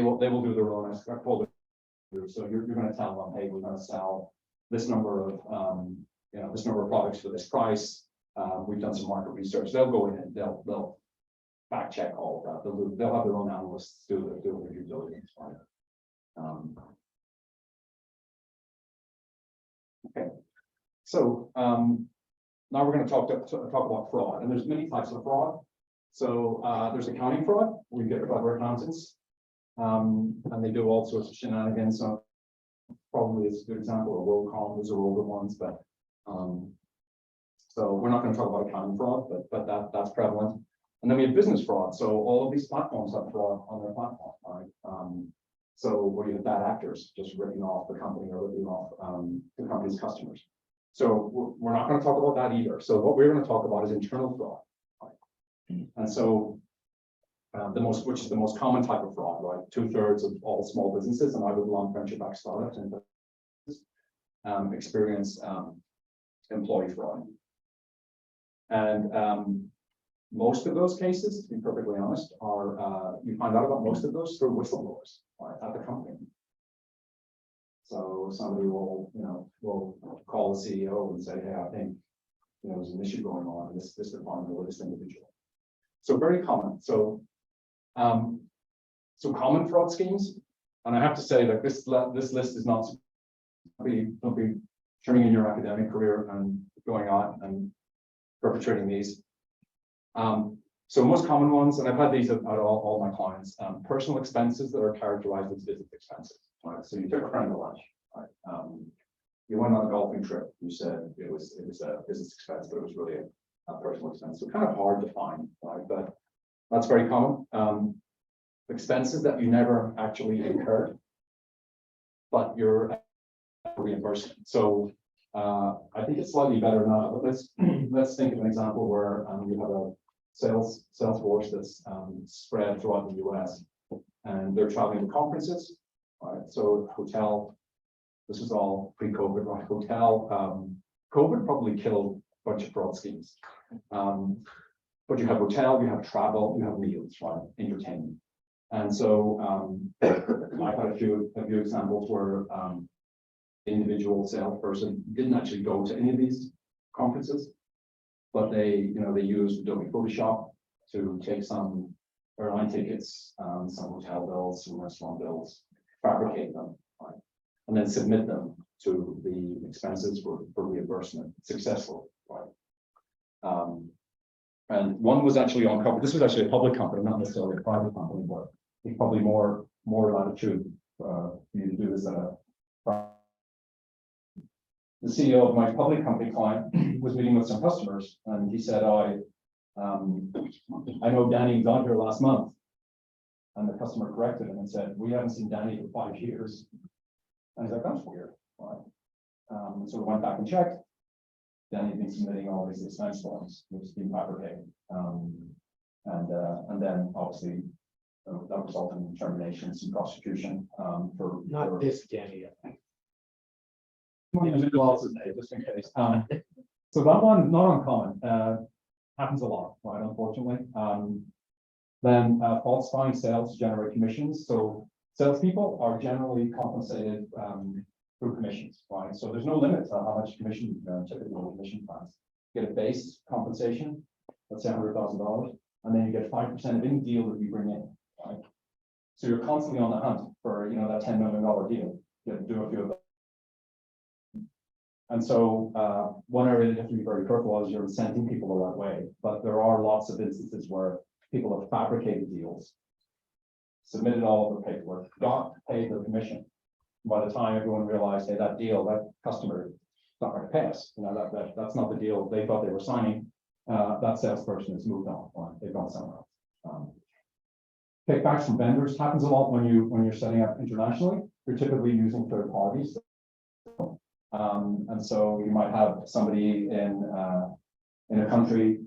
will do their own. So you're going to tell them, hey, we're going to sell this number of this number of products for this price. We've done some market research. They'll go in and they'll fact check all of that. They'll have their own analysts do their due diligence. Okay, so now we're going to talk about fraud, and there's many types of fraud. So there's accounting fraud. We get clever accountants, and they do all sorts of shenanigans. So probably is a good example of WorldCom. Those are older ones, but so we're not going to talk about accounting fraud, but that's prevalent. And then we have business fraud. So all of these platforms have fraud on their platform, right? So where you have bad actors just ripping off the company or ripping off the company's customers. So we're not going to talk about that either. So what we're going to talk about is internal fraud. Right? And so which is the most common type of fraud, right? 2/3 of all small businesses, and I would belong venture-backed startups and experience employee fraud. And most of those cases, to be perfectly honest, are you find out about most of those through whistleblowers, right, at the company. So somebody will call the CEO and say, hey, I think, there's an issue going on in this department or this individual. So very common. So common fraud schemes, and I have to say that this list is not, don't be turning in your academic career and going on and perpetrating these. So most common ones, and I've had these at all my clients, personal expenses that are characterized as business expenses. Right? So you took a friend to lunch, right? You went on a golfing trip. You said it was a business expense, but it was really a personal expense. So kind of hard to find, right? But that's very common. Expenses that you never actually incurred, but you're reimbursed. So I think it's slightly better now. But let's think of an example where you have a sales force that's spread throughout the US, and they're traveling to conferences. Right, so hotel. This is all pre-COVID, right? Hotel. COVID probably killed a bunch of fraud schemes. But you have hotel, you have travel, you have meals, right? Entertainment. And so I've had a few examples where individual salesperson didn't actually go to any of these conferences, but they used Adobe Photoshop to take some airline tickets, some hotel bills, some restaurant bills, fabricate them, right? And then submit them to the expenses for reimbursement successfully, right? And one was actually uncovered. This was actually a public company, not necessarily a private company, but there's probably more latitude for you to do this at a. The CEO of my public company client was meeting with some customers, and he said, I know Danny was on here last month. And the customer corrected him and said, we haven't seen Danny for 5 years. And he's like, that's weird. Right? So we went back and checked. Danny had been submitting all these expense forms, which has been fabricated. And then obviously that resulted in terminations and prosecution for Not this Danny, I think. Just in case. So that one, not uncommon, happens a lot, right? Unfortunately. Then falsifying sales to generate commissions. So salespeople are generally compensated through commissions, right? So there's no limit to how much commission typically commission plans. You get a base compensation, let's say $100,000, and then you get 5% of any deal that you bring in, right? So you're constantly on the hunt for that $10 million deal. You have to do a few of them. And so one area that you have to be very careful is you're incenting people the right way. But there are lots of instances where people have fabricated deals, submitted all of the paperwork, got paid their commission. By the time everyone realized, hey, that deal, that customer is not going to pay us. That's not the deal they thought they were signing. That salesperson has moved on, or they've gone somewhere else. Kickbacks from vendors happens a lot when you're setting up internationally. You're typically using third parties. And so you might have somebody in a country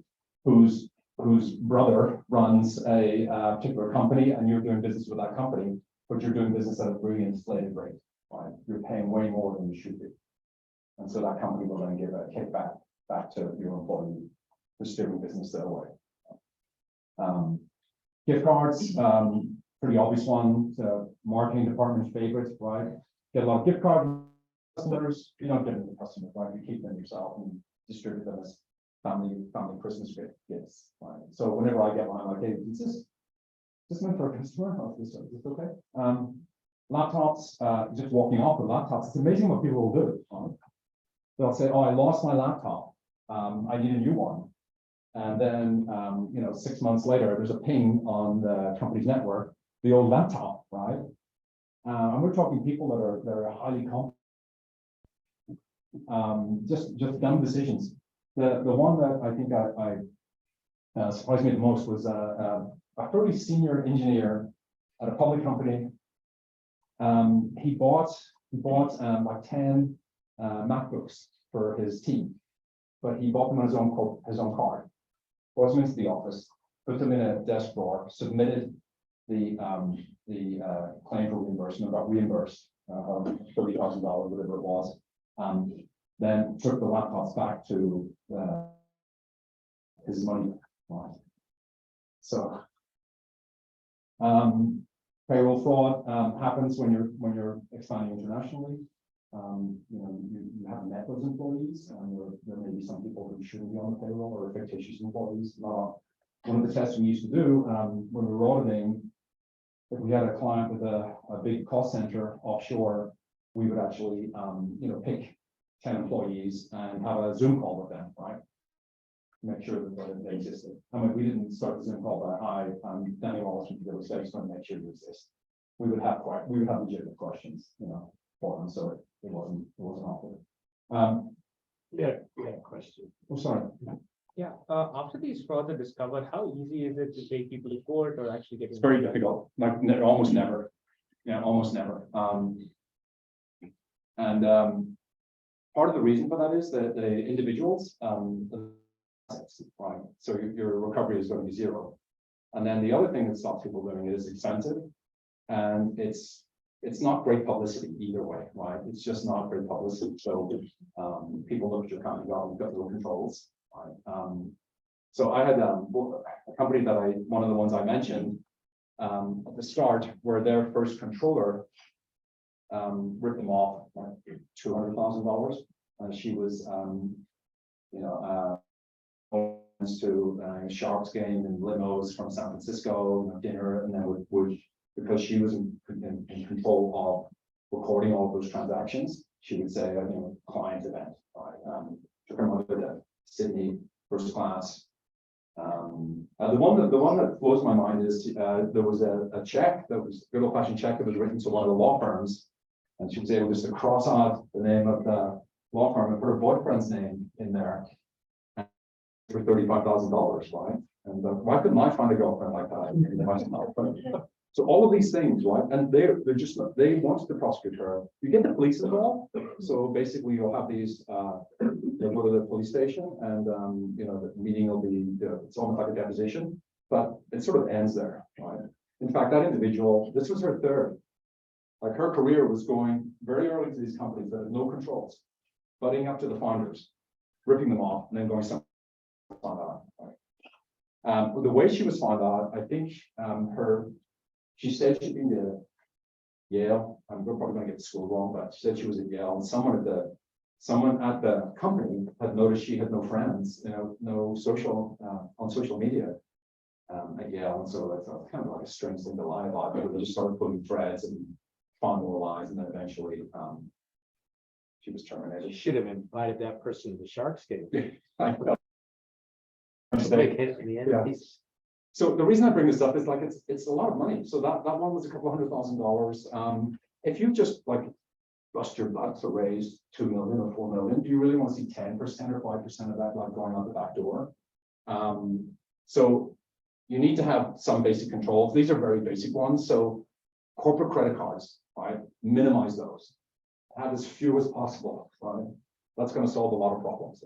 whose brother runs a particular company, and you're doing business with that company, but you're doing business at a really inflated rate, right? You're paying way more than you should be. And so that company will then give a kickback back to your employee who's doing business their way. Gift cards, pretty obvious one, marketing department's favorite, right? Get a lot of gift card customers, you don't give them to customers, right? You keep them yourself and distribute them as family Christmas gifts. Right? So whenever I get one, I'm like, hey, is this meant for a customer? Oh, is this okay? Laptops, just walking off with laptops. It's amazing what people will do. Right? They'll say, oh, I lost my laptop. I need a new one. And then, 6 months later, there's a ping on the company's network, the old laptop, right? And we're talking people that are highly competent. Just dumb decisions. The one that I think I surprised me the most was a fairly senior engineer at a public company. He bought like 10 MacBooks for his team, but he bought them on his own card. Brought them into the office, put them in a desk drawer, submitted the claim for reimbursement, got reimbursed, $30,000, whatever it was. Then took the laptops back to, his money. Right. So. Payroll fraud, happens when you're expanding internationally. You haven't met those employees, and there may be some people who shouldn't be on the payroll or fictitious employees. One of the tests we used to do, when we were auditing, if we had a client with a big cost center offshore, we would actually, pick 10 employees and have a Zoom call with them, right? Make sure that they existed. I mean, we didn't start the Zoom call by, hi, Danny Wallace from Fidelity, so I just want to make sure you exist. We would have legitimate questions, for them, so it wasn't awkward. Yeah, question. Oh, sorry. Yeah, after these frauds are discovered, how easy is it to take people to court or actually get? It's very difficult, like almost never. Yeah, almost never. Part of the reason for that is that the individuals, right? So your recovery is going to be zero. And then the other thing that stops people doing it is expensive, and it's not great publicity either way, right? It's just not great publicity. So people look at your company, you've got no controls, right? So I had a company that one of the ones I mentioned at the start, where their first controller ripped them off like $200,000, and she was to a Sharks game and limos from San Francisco, dinner, and then would because she was in control of recording all of those transactions, she would say, client event, right? Took her mother to Sydney, first class. The one that blows my mind is there was a check that was a good old-fashioned check that was written to one of the law firms, and she was able just to cross out the name of the law firm and put her boyfriend's name in there for $35,000, right? And why couldn't I find a girlfriend like that? So all of these things, right? And they want to prosecute her. You get the police involved. So basically, you'll have these. They'll go to the police station, and the meeting will be. It's almost like a deposition, but it sort of ends there, right? In fact, that individual, this was her third. Like her career was going very early to these companies that had no controls, butting up to the founders, ripping them off, and then going somewhere. Right? The way she was found out, I think she said she'd been to Yale. We're probably going to get the school wrong, but she said she was at Yale, and someone at the company had noticed she had no friends, no social on social media at Yale, and so that's kind of like a strange thing to lie about. But they just started putting threads and found more lies, and then eventually she was terminated. You should have invited that person to the Sharks game. I know. Yeah. So the reason I bring this up is like it's a lot of money. So that one was a couple $100,000. If you just like bust your butt to raise 2 million or 4 million, do you really want to see 10% or 5% of that like going out the back door? So you need to have some basic controls. These are very basic ones. So corporate credit cards, right? Minimize those. Have as few as possible, right? That's going to solve a lot of problems.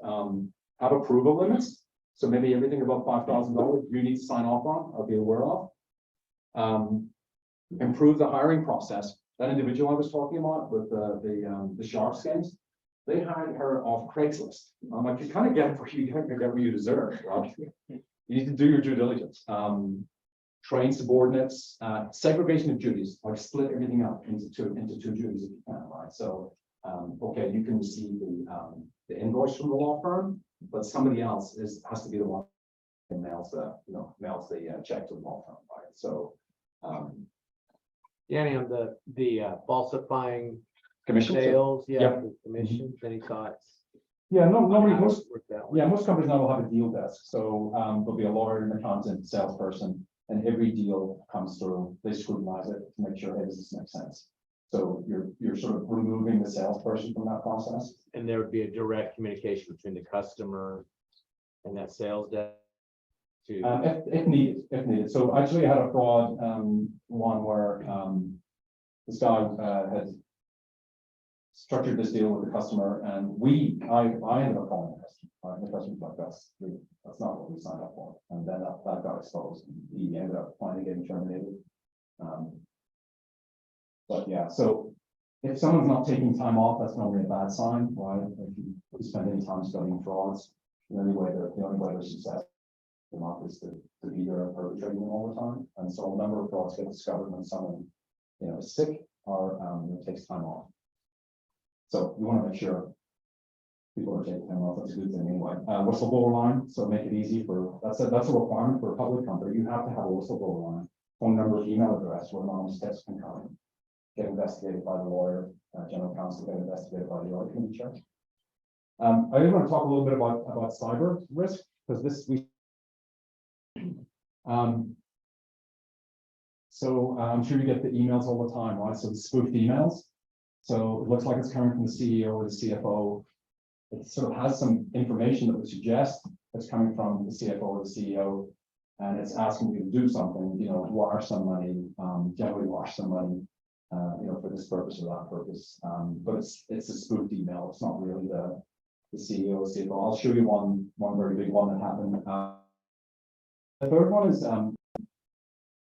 Have approval limits. So maybe everything above $5,000 you need to sign off on or be aware of. Improve the hiring process. That individual I was talking about with the Sharks games, they hired her off Craigslist. I'm like, you kind of get what you deserve, right? You need to do your due diligence. Train subordinates, segregation of duties, like split everything up into two duties if you can, right? So, okay, you can receive the invoice from the law firm, but somebody else has to be the one that mails the check to the law firm, right? So, Danny, on the falsifying commission sales, Yep. the commissions, any thoughts? Yeah, nobody How most it worked that way? Yeah, most companies now will have a deal desk. So there'll be a lawyer, an accountant, salesperson, and every deal comes through. They scrutinize it to make sure, hey, does this make sense? So you're sort of removing the salesperson from that process. And there would be a direct communication between the customer and that sales desk to. If needed. So actually, I had a fraud one where this guy had structured this deal with the customer, and I ended up calling the customer. The customer's like, that's not what we signed up for, and then that got exposed, and he ended up finally getting terminated. But yeah, so if someone's not taking time off, that's normally a bad sign, right? If you spend any time studying frauds, the only way they're successful is to be there and perpetrating them all the time. And so a number of frauds get discovered when someone, is sick or takes time off. So you want to make sure people are taking time off. That's a good thing anyway. Whistleblower line, so make it easy that's a requirement for a public company. You have to have a whistleblower line, phone number, email address, where anonymous tips can come, get investigated by the lawyer, general counsel, get investigated by the audit committee chair. I do want to talk a little bit about cyber risk, because so I'm sure you get the emails all the time, right? So the spoofed emails. So it looks like it's coming from the CEO or the CFO. It sort of has some information that would suggest it's coming from the CFO or the CEO, and it's asking you to do something, wash some money, generally wash some money, for this purpose or that purpose. But it's a spoofed email. It's not really the CEO or CFO. I'll show you one very big one that happened. The third one is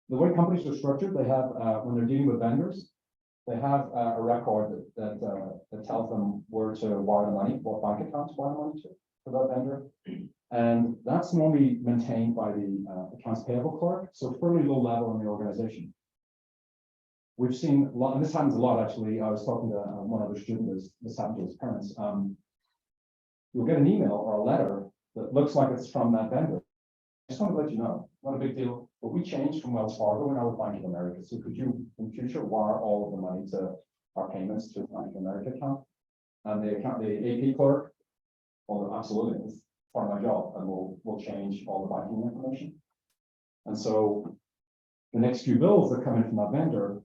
the way companies are structured. They have when they're dealing with vendors, they have a record that tells them where to wire the money, what bank account to wire the money to for that vendor, and that's normally maintained by the accounts payable clerk. So fairly low level in the organization. We've seen a lot, and this happens a lot actually. I was talking to one other student. This happened to his parents. You'll get an email or a letter that looks like it's from that vendor. I just want to let you know, not a big deal, but we changed from Wells Fargo and now with Bank of America. So could you, in future, wire all of the money to our payments to the Bank of America account? And the AP clerk, well, absolutely, it's part of my job, and we'll change all the banking information. And so the next few bills that come in from that vendor,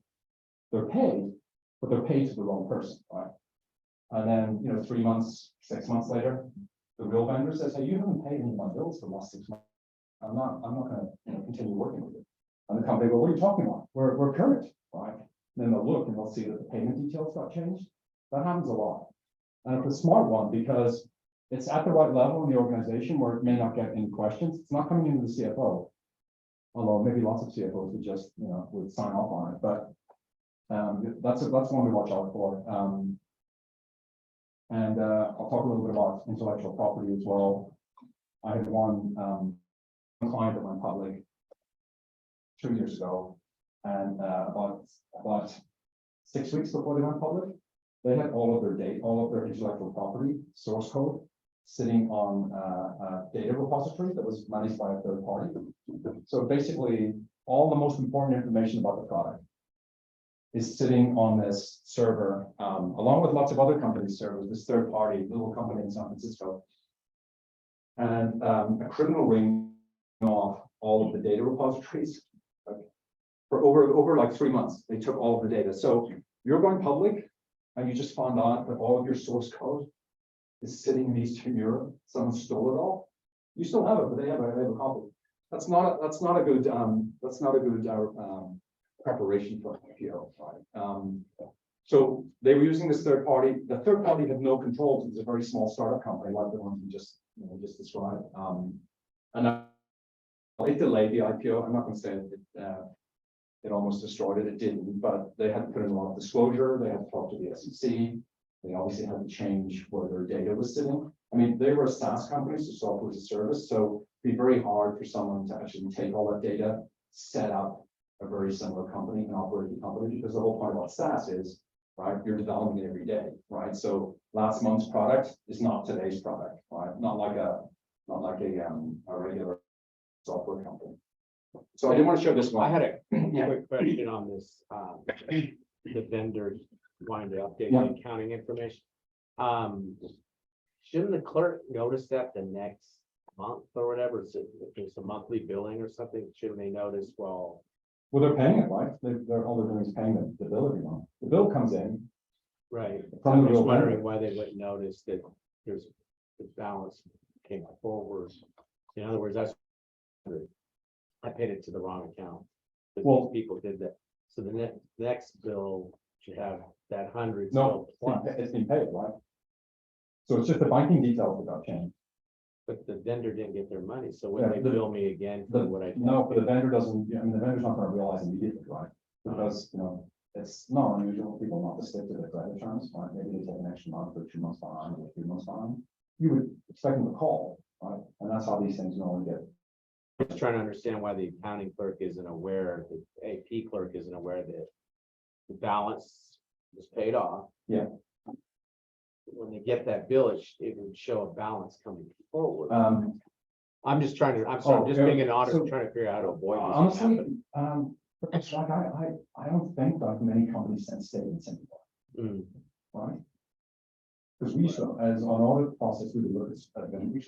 they're paid, but they're paid to the wrong person, right? And then, 3 months, 6 months later, the real vendor says, hey, you haven't paid any of my bills for the last 6 months. I'm not going to continue working with you. And the company go, what are you talking about? We're current, right? And then they'll look and they'll see that the payment details got changed. That happens a lot. And it's a smart one because it's at the right level in the organization where it may not get any questions. It's not coming into the CFO. Although maybe lots of CFOs would just, would sign off on it. But that's one we watch out for. And I'll talk a little bit about intellectual property as well. I had one client that went public 2 years ago, and about 6 weeks before they went public, they had all of their data, all of their intellectual property source code sitting on a data repository that was managed by a third party. So basically, all the most important information about the product is sitting on this server, along with lots of other companies' servers, this third party, little company in San Francisco. And a criminal ring off all of the data repositories for over like 3 months. They took all of the data. So you're going public and you just found out that all of your source code is sitting in Eastern Europe. Someone stole it all. You still have it, but they have a copy. That's not a good preparation for IPO, right? So they were using this third party. The third party had no controls. It was a very small startup company, like the ones we just described. And it delayed the IPO. I'm not going to say it almost destroyed it. It didn't, but they had to put in a lot of disclosure. They had to talk to the SEC. They obviously had to change where their data was sitting. I mean, they were a SaaS company, so software as a service. So it'd be very hard for someone to actually take all that data, set up a very similar company and operate the company, because the whole point about SaaS is, right, you're developing it every day, right? So last month's product is not today's product, right? Not like a regular software company. So I didn't want to show this one. I had a quick question on this, the vendor wanting to update the accounting information. Shouldn't the clerk notice that the next month or whatever, so if there's a monthly billing or something, shouldn't they notice, well, they're paying it, right? They're all they're doing is paying the bill every month. The bill comes in. right? From I'm the just real wondering vendor. why they wouldn't notice that there's the balance came forward. In other words, I paid it to the wrong account. But Well- these people did that. So the next bill should have that hundred. No, Plus, it's been paid, right? So it's just the banking details that got changed. but the vendor didn't get their money, so when Yeah, they the- bill me again for The, what I. no, but the vendor doesn't, I mean, the vendor's not gonna realize immediately, right? Because, you know, it's not unusual for people not to stick to their credit terms, right? Maybe they take an extra month or 2 months behind or 3 months behind. You would expect them to call, right? And that's how these things normally get. I'm just trying to understand why the accounting clerk isn't aware, the AP clerk isn't aware that the balance was paid off. Yeah. When they get that bill, it would show a balance coming forward. I'm just trying to, I'm sorry, I'm Oh, just yeah, being an auditor, so- trying to figure out how to avoid. this from Honestly, happening. it's like, I don't think like many companies send statements anymore, Mm, right? Because we used to, as an audit process, we would look at, we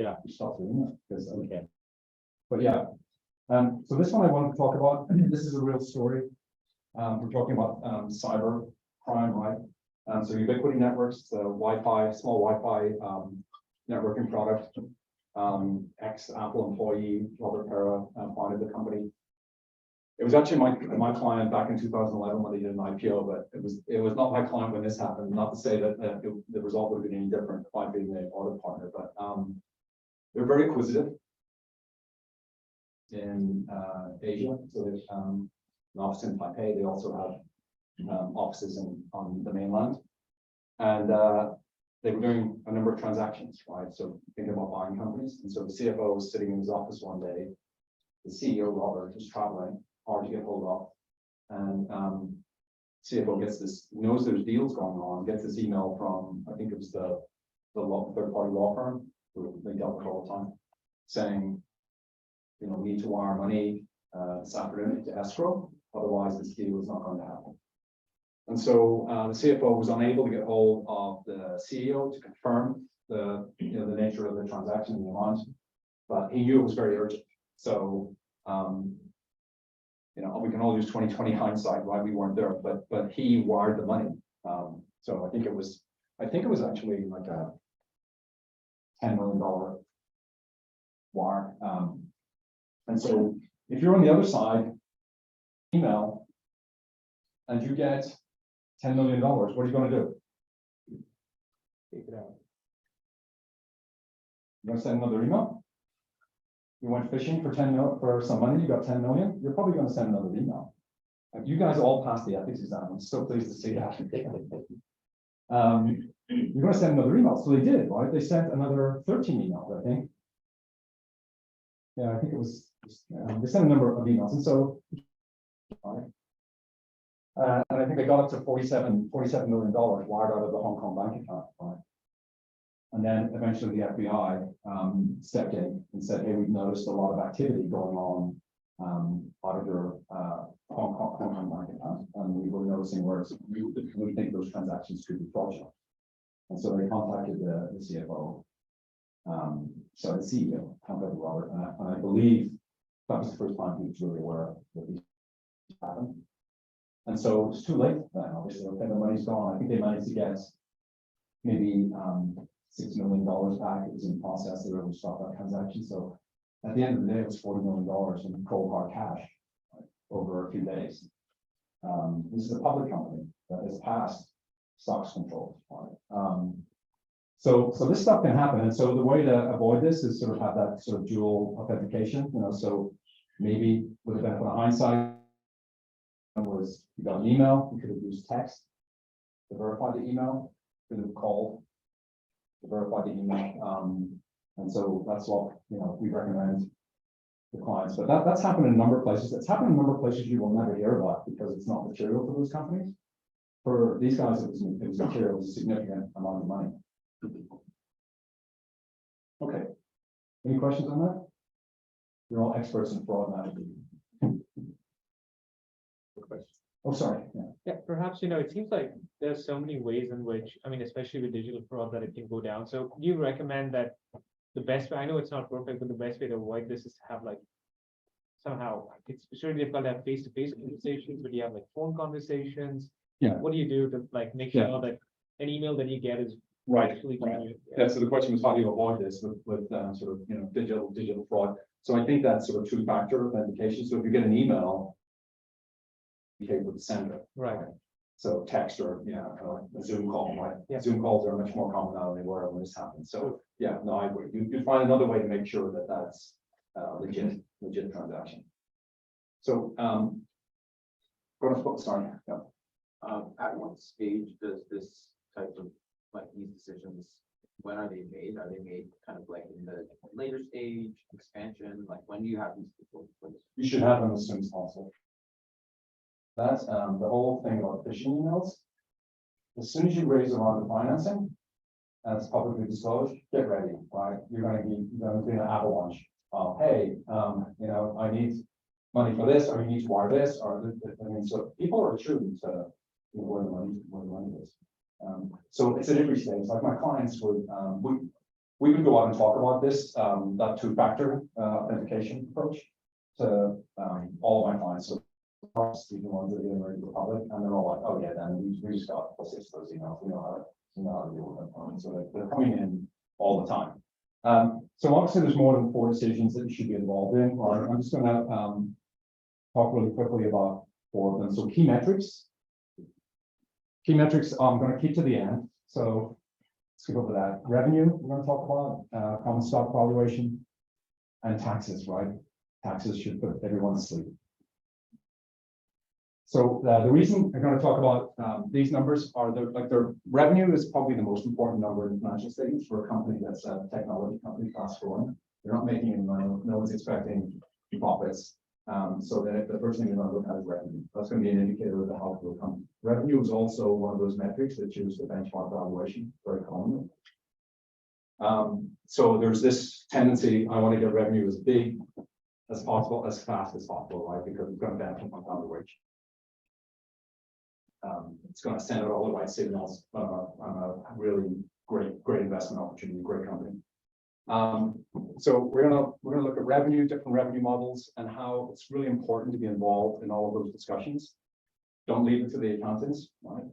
Yeah. stop doing that, because, okay, but yeah. So this one I wanted to talk about, this is a real story. We're talking about, cyber crime, right? So Ubiquity Networks, the Wi-Fi, small Wi-Fi, networking product. Ex-Apple employee, Robert Pera, founded the company. It was actually my client back in 2011 when they did an IPO, but it was not my client when this happened. Not to say that the result would have been any different by being the audit partner, but they're very acquisitive in Asia. So there's an office in Taipei. They also have offices on the mainland, and they were doing a number of transactions, right? So thinking about buying companies, and so the CFO was sitting in his office one day. The CEO Robert was traveling, hard to get hold of, and CFO gets this, knows there's deals going on, gets this email from, I think it was the third-party law firm who they dealt with all the time, saying, you know, we need to wire money this afternoon to escrow, otherwise this deal is not going to happen. And so the CFO was unable to get hold of the CEO to confirm the nature of the transaction and the amount, but he knew it was very urgent. So we can all use 20/20 hindsight, right? We weren't there, but he wired the money. So I think it was actually like a $10 million wire. And so if you're on the other side, email, and you get $10 million, what are you going to do? Take it out. You're going to send another email? You went fishing for for some money, you got 10 million, you're probably going to send another email. You guys all passed the ethics exam. I'm so pleased to see that. You're going to send another email. So they did, right? They sent another 13 emails, I think. Yeah, I think it was, they sent a number of emails. And so, right? And I think they got up to $47 million wired out of the Hong Kong bank account, right? And then eventually the FBI stepped in and said, hey, we've noticed a lot of activity going on out of your Hong Kong bank account. And we were noticing where we think those transactions could be fraudulent. And so they contacted the CFO. So the CEO contacted Robert, and I believe that was the first time he was really aware that these happened. And so it's too late then, obviously. Okay, the money's gone. I think they managed to get maybe $6 million back. It was in process. They were able to stop that transaction. So at the end of the day, it was $40 million in cold hard cash, right, over a few days. This is a public company that has passed SOX controls. Right? So this stuff can happen. And so the way to avoid this is sort of have that sort of dual authentication. So maybe with the benefit of hindsight, was you got an email, you could have used text to verify the email, could have called to verify the email. And so that's what we recommend the clients. But that's happened in a number of places. It's happened in a number of places you will never hear about because it's not material for those companies. For these guys, it was material, it was a significant amount of money. Okay. Any questions on that? You're all experts in fraud management. Oh, sorry. Yeah. Yeah, perhaps, it seems like there's so many ways in which, especially with digital fraud, that it can go down. So do you recommend that the best way, I know it's not perfect, but the best way to avoid this is to have somehow, it's really difficult to have face-to-face conversations, but you have phone conversations. Yeah. What do you do to make sure that an email that you get is Right. actually Right. Yeah. So the question was, how do you avoid this with sort of digital fraud? So I think that's sort of two-factor authentication. So if you get an email, with the sender. Right. So text or, kind of like a Zoom call, right? Yeah. Zoom calls are much more common now than they were when this happened. So, yeah, no, I agree. You'd find another way to make sure that that's legit transaction. So, go to, sorry, yeah. At what stage does this type of, like, these decisions, when are they made? Are they made kind of like in the later stage, expansion, like, when do you have these people in place? You should have them as soon as possible. That's, the whole thing about phishing emails. As soon as you raise a round of financing, and it's publicly disclosed, get ready, right? You're gonna be an avalanche of, hey, I need money for this, or you need to wire this, or, I mean, so people are attuned to where the money is. So it's at every stage, like my clients would, we would go out and talk about this, that two-factor authentication approach to all of my clients. So even ones that are getting ready for public, and they're all like, oh yeah, then we just got 6 of those emails, we know how to deal with them. So they're coming in all the time. So obviously there's more than 4 decisions that you should be involved in, right? I'm just gonna talk really quickly about 4 of them. So key metrics. Key metrics, I'm gonna keep to the end. So skip over that. Revenue, we're gonna talk about, common stock valuation, and taxes, right? Taxes should put everyone to sleep. So the reason I'm going to talk about these numbers are their revenue is probably the most important number in financial statements for a company that's a technology company, fast growing. They're not making any money. No one's expecting profits. So the first thing you're going to look at is revenue. That's going to be an indicator of the health of the company. Revenue is also one of those metrics that choose the benchmark valuation very commonly. So there's this tendency, I want to get revenue as big as possible, as fast as possible, right? Because it's going to benefit my valuation. It's going to send out all the right signals on a really great investment opportunity, great company. So we're gonna look at revenue, different revenue models, and how it's really important to be involved in all of those discussions. Don't leave it to the accountants, right?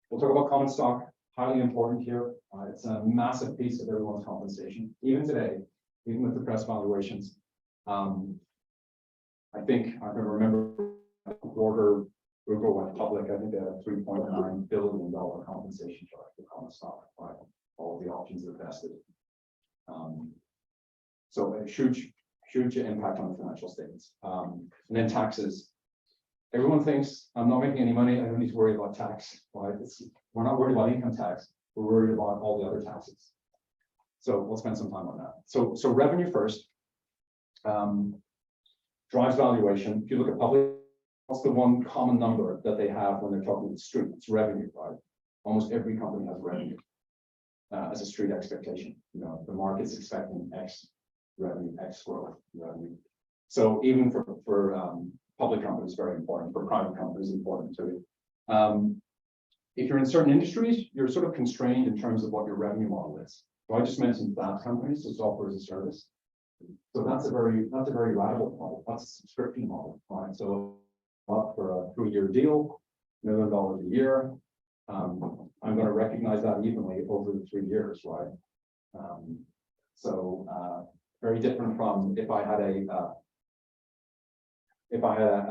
We'll talk about common stock, highly important here. It's a massive piece of everyone's compensation, even today, even with the press valuations. I think I can remember a quarter. Google went public, I think, a $3.9 billion compensation charge for common stock, right? All of the options are vested. So a huge impact on the financial statements. And then taxes. Everyone thinks I'm not making any money, I don't need to worry about tax, right? We're not worried about income tax, we're worried about all the other taxes. So we'll spend some time on that. So revenue first. Drives valuation. If you look at public, what's the one common number that they have when they're talking to the street? It's revenue, right? Almost every company has revenue as a street expectation. The market's expecting X revenue, X growth revenue. So even for public companies, very important. For private companies, important too. If you're in certain industries, you're sort of constrained in terms of what your revenue model is. So I just mentioned SaaS companies, so software as a service. So that's a very radical model. That's a subscription model, right? So up for a 3-year deal, $1 million a year. I'm going to recognize that evenly over the 3 years, right? Very different from if I had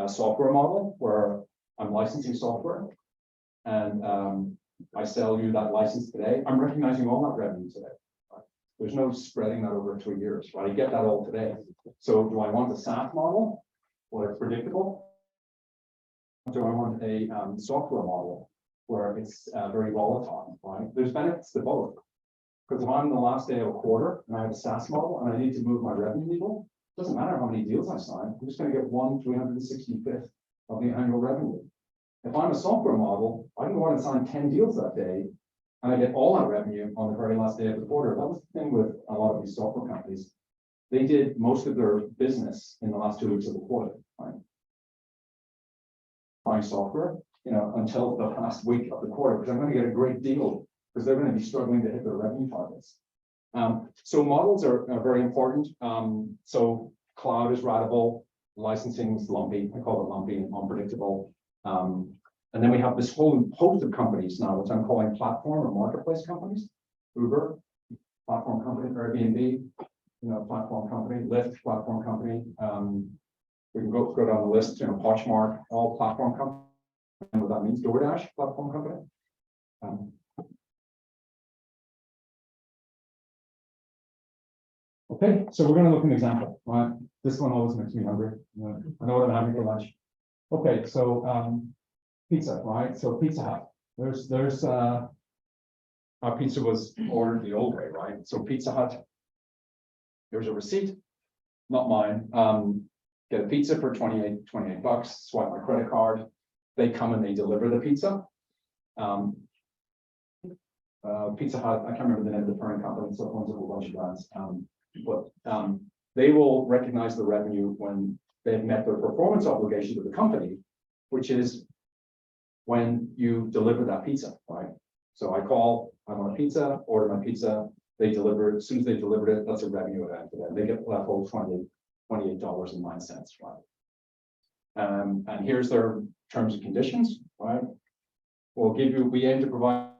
a software model where I'm licensing software and I sell you that license today. I'm recognizing all that revenue today. Right? There's no spreading that over 3 years, right? I get that all today. So do I want a SaaS model where it's predictable? Do I want a software model where it's very volatile, right? There's benefits to both. Because if I'm the last day of a quarter and I have a SaaS model and I need to move my revenue needle, it doesn't matter how many deals I sign, I'm just going to get 1/365th of the annual revenue. If I'm a software model, I can go out and sign 10 deals that day and I get all that revenue on the very last day of the quarter. That was the thing with a lot of these software companies. They did most of their business in the last 2 weeks of the quarter, right? Buying software, until the last week of the quarter, because I'm going to get a great deal because they're going to be struggling to hit their revenue targets. So models are very important. So cloud is ratable, licensing is lumpy. I call it lumpy and unpredictable. And then we have this whole host of companies now, which I'm calling platform or marketplace companies. Uber, platform company, Airbnb, platform company, Lyft, platform company. We can go down the list, Poshmark, all platform companies. And what that means, DoorDash platform company. Um, Okay, so we're gonna look at an example, right? This one always makes me hungry. I know what I'm having for lunch. Okay, so pizza, right? So Pizza Hut. There's our pizza was ordered the old way, right? So Pizza Hut. Here's a receipt, not mine. Get a pizza for 28 bucks, swipe my credit card. They come and they deliver the pizza. Pizza Hut, I can't remember the name of the parent company, so it owns a whole bunch of brands. But they will recognize the revenue when they've met their performance obligation to the company, which is when you deliver that pizza, right? So I call, I want a pizza, order my pizza, they deliver it. As soon as they delivered it, that's a revenue event for them. They get that whole $28.09, right? And here's their terms and conditions, right? We aim to provide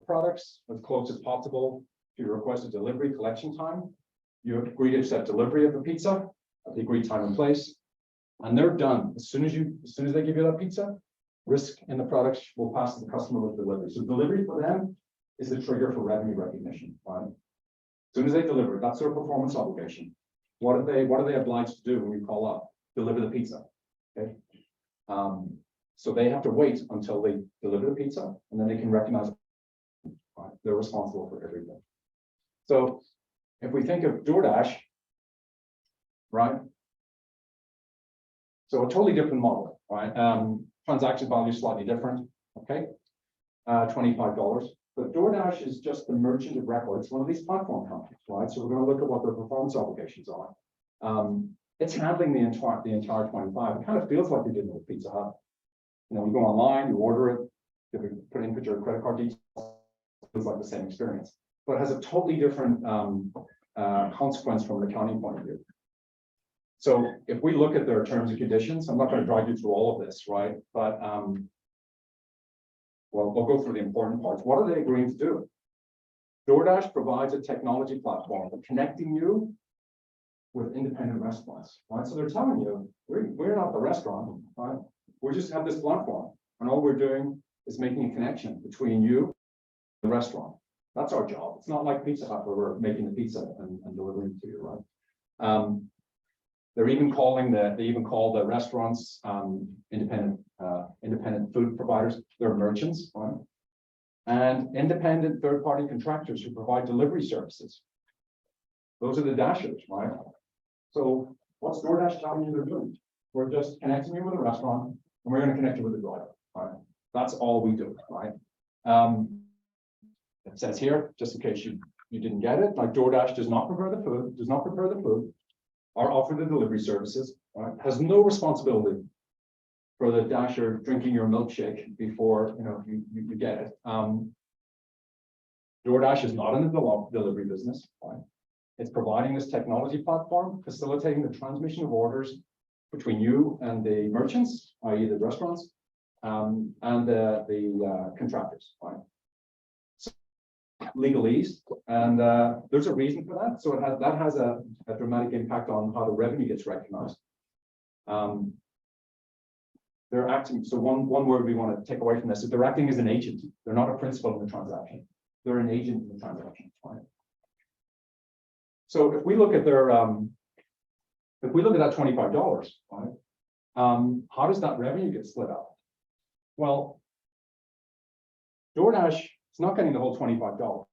products as close as possible to your requested delivery collection time. You agree to accept delivery of the pizza at the agreed time and place, and they're done. As soon as they give you that pizza, risk in the products will pass to the customer with delivery. So delivery for them is the trigger for revenue recognition, right? As soon as they deliver, that's their performance obligation. What are they obliged to do when you call up? Deliver the pizza. Okay. So they have to wait until they deliver the pizza, and then they can recognize, right? They're responsible for everything. So if we think of DoorDash, right? So a totally different model, right? Transaction value is slightly different, okay? $25. But DoorDash is just the merchant of record. It's one of these platform companies, right? So we're going to look at what their performance obligations are. It's handling the entire 25. It kind of feels like they did with Pizza Hut. You know, you go online, you order it, you put your credit card details. It feels like the same experience, but it has a totally different consequence from an accounting point of view. So if we look at their terms and conditions, I'm not going to drag you through all of this, right? But well, we'll go through the important parts. What are they agreeing to do? DoorDash provides a technology platform for connecting you with independent restaurants, right? So they're telling you, we're not the restaurant, right? We just have this platform, and all we're doing is making a connection between you and the restaurant. That's our job. It's not like Pizza Hut where we're making the pizza and delivering it to you, right? They even call the restaurants independent food providers. They're merchants, right? And independent third-party contractors who provide delivery services. Those are the dashers, right? So what's DoorDash telling you they're doing? We're just connecting you with a restaurant, and we're going to connect you with the driver, right? That's all we do, right? It says here, just in case you didn't get it, like DoorDash does not prepare the food, or offer the delivery services, right? Has no responsibility for the dasher drinking your milkshake before you get it. DoorDash is not in the delivery business, right? It's providing this technology platform, facilitating the transmission of orders between you and the merchants, i.e. the restaurants, and the contractors, right? So, legalese, and there's a reason for that. So that has a dramatic impact on how the revenue gets recognized. They're acting. So one word we want to take away from this is they're acting as an agent. They're not a principal in the transaction. They're an agent in the transaction, right? So if we look at their, if we look at that $25, right? How does that revenue get split up? Well, DoorDash is not getting the whole $25.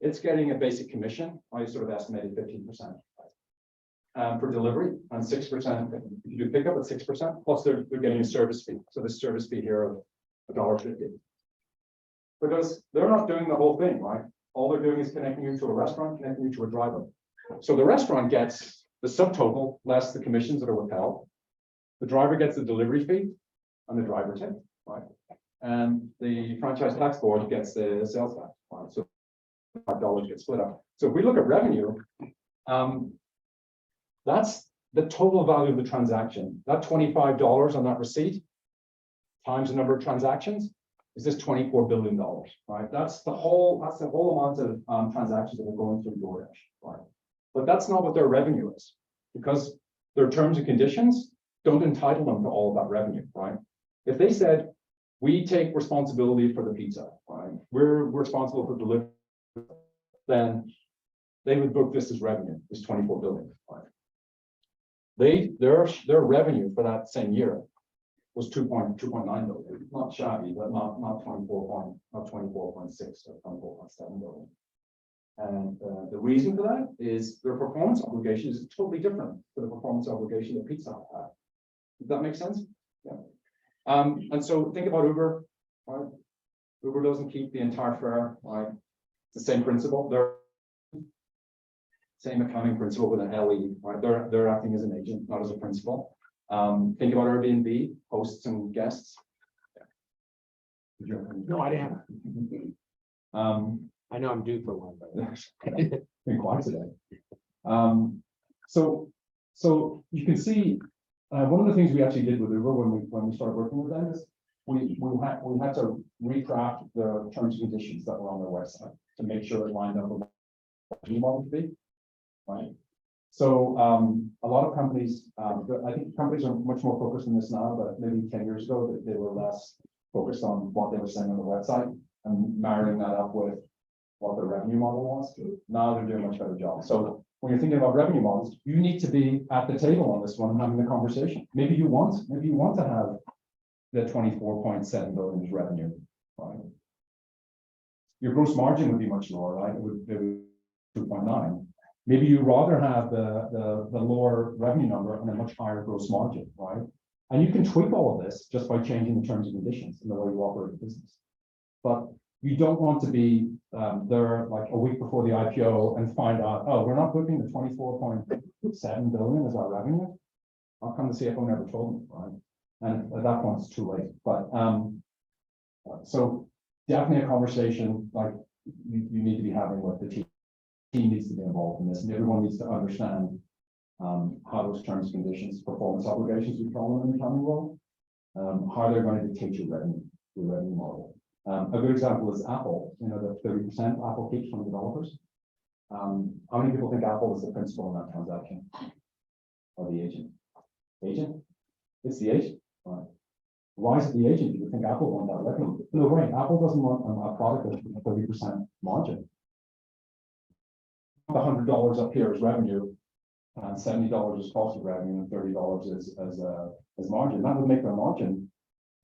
It's getting a basic commission. I sort of estimated 15%, for delivery, and 6%. If you do pickup at 6%, plus they're getting a service fee. So the service fee here of $1.50. Because they're not doing the whole thing, right? All they're doing is connecting you to a restaurant, connecting you to a driver. So the restaurant gets the subtotal less the commissions that are withheld. The driver gets the delivery fee and the driver tip, right? And the franchise tax board gets the sales tax, right? So $5 gets split up. So if we look at revenue, that's the total value of the transaction. That $25 on that receipt times the number of transactions is this $24 billion, right? That's the whole amount of transactions that are going through DoorDash, right? But that's not what their revenue is, because their terms and conditions don't entitle them to all of that revenue, right? If they said, We take responsibility for the pizza, right? We're responsible for delivery. Then they would book this as revenue, this 24 billion, right? Their revenue for that same year was 2.9 billion, not shabby, but not 24.6 or 24.7 billion. And the reason for that is their performance obligation is totally different to the performance obligation that Pizza Hut had. Does that make sense? Yeah. And so think about Uber, right? Uber doesn't keep the entire fare, right? It's the same principle. They're same accounting principle with an LE, right? They're acting as an agent, not as a principal. Think about Airbnb, hosts and guests. No, I didn't. I know I'm due for one, but. Been quiet today. So you can see, one of the things we actually did with Uber when we started working with them is we had to recraft the terms and conditions that were on their website to make sure it lined up with what we wanted to be, right? So a lot of companies, I think companies are much more focused on this now, but maybe 10 years ago they were less focused on what they were saying on the website and marrying that up with what their revenue model was. Now they're doing a much better job. So when you're thinking about revenue models, you need to be at the table on this one and having the conversation. Maybe you want to have the 24.7 billion as revenue, right? Your gross margin would be much lower, right? It would be 2.9. Maybe you rather have the lower revenue number and a much higher gross margin, right? And you can tweak all of this just by changing the terms and conditions in the way you operate the business. But you don't want to be there like a week before the IPO and find out, oh, we're not booking the 24.7 billion as our revenue. How come the CFO never told me, right? And at that point, it's too late. But so definitely a conversation like you need to be having with the team. Team needs to be involved in this, and everyone needs to understand how those terms, conditions, performance obligations, we call them in the accounting world, how they're going to dictate your revenue model. A good example is Apple. You know, the 30% Apple keeps from developers. How many people think Apple is the principal in that transaction, or the agent? Agent? It's the agent. Right. Why is it the agent? You think Apple won that revenue? No way. Apple doesn't want a product with a 30% margin. $100 up here is revenue, and $70 is cost of revenue, and $30 as margin. That would make their margin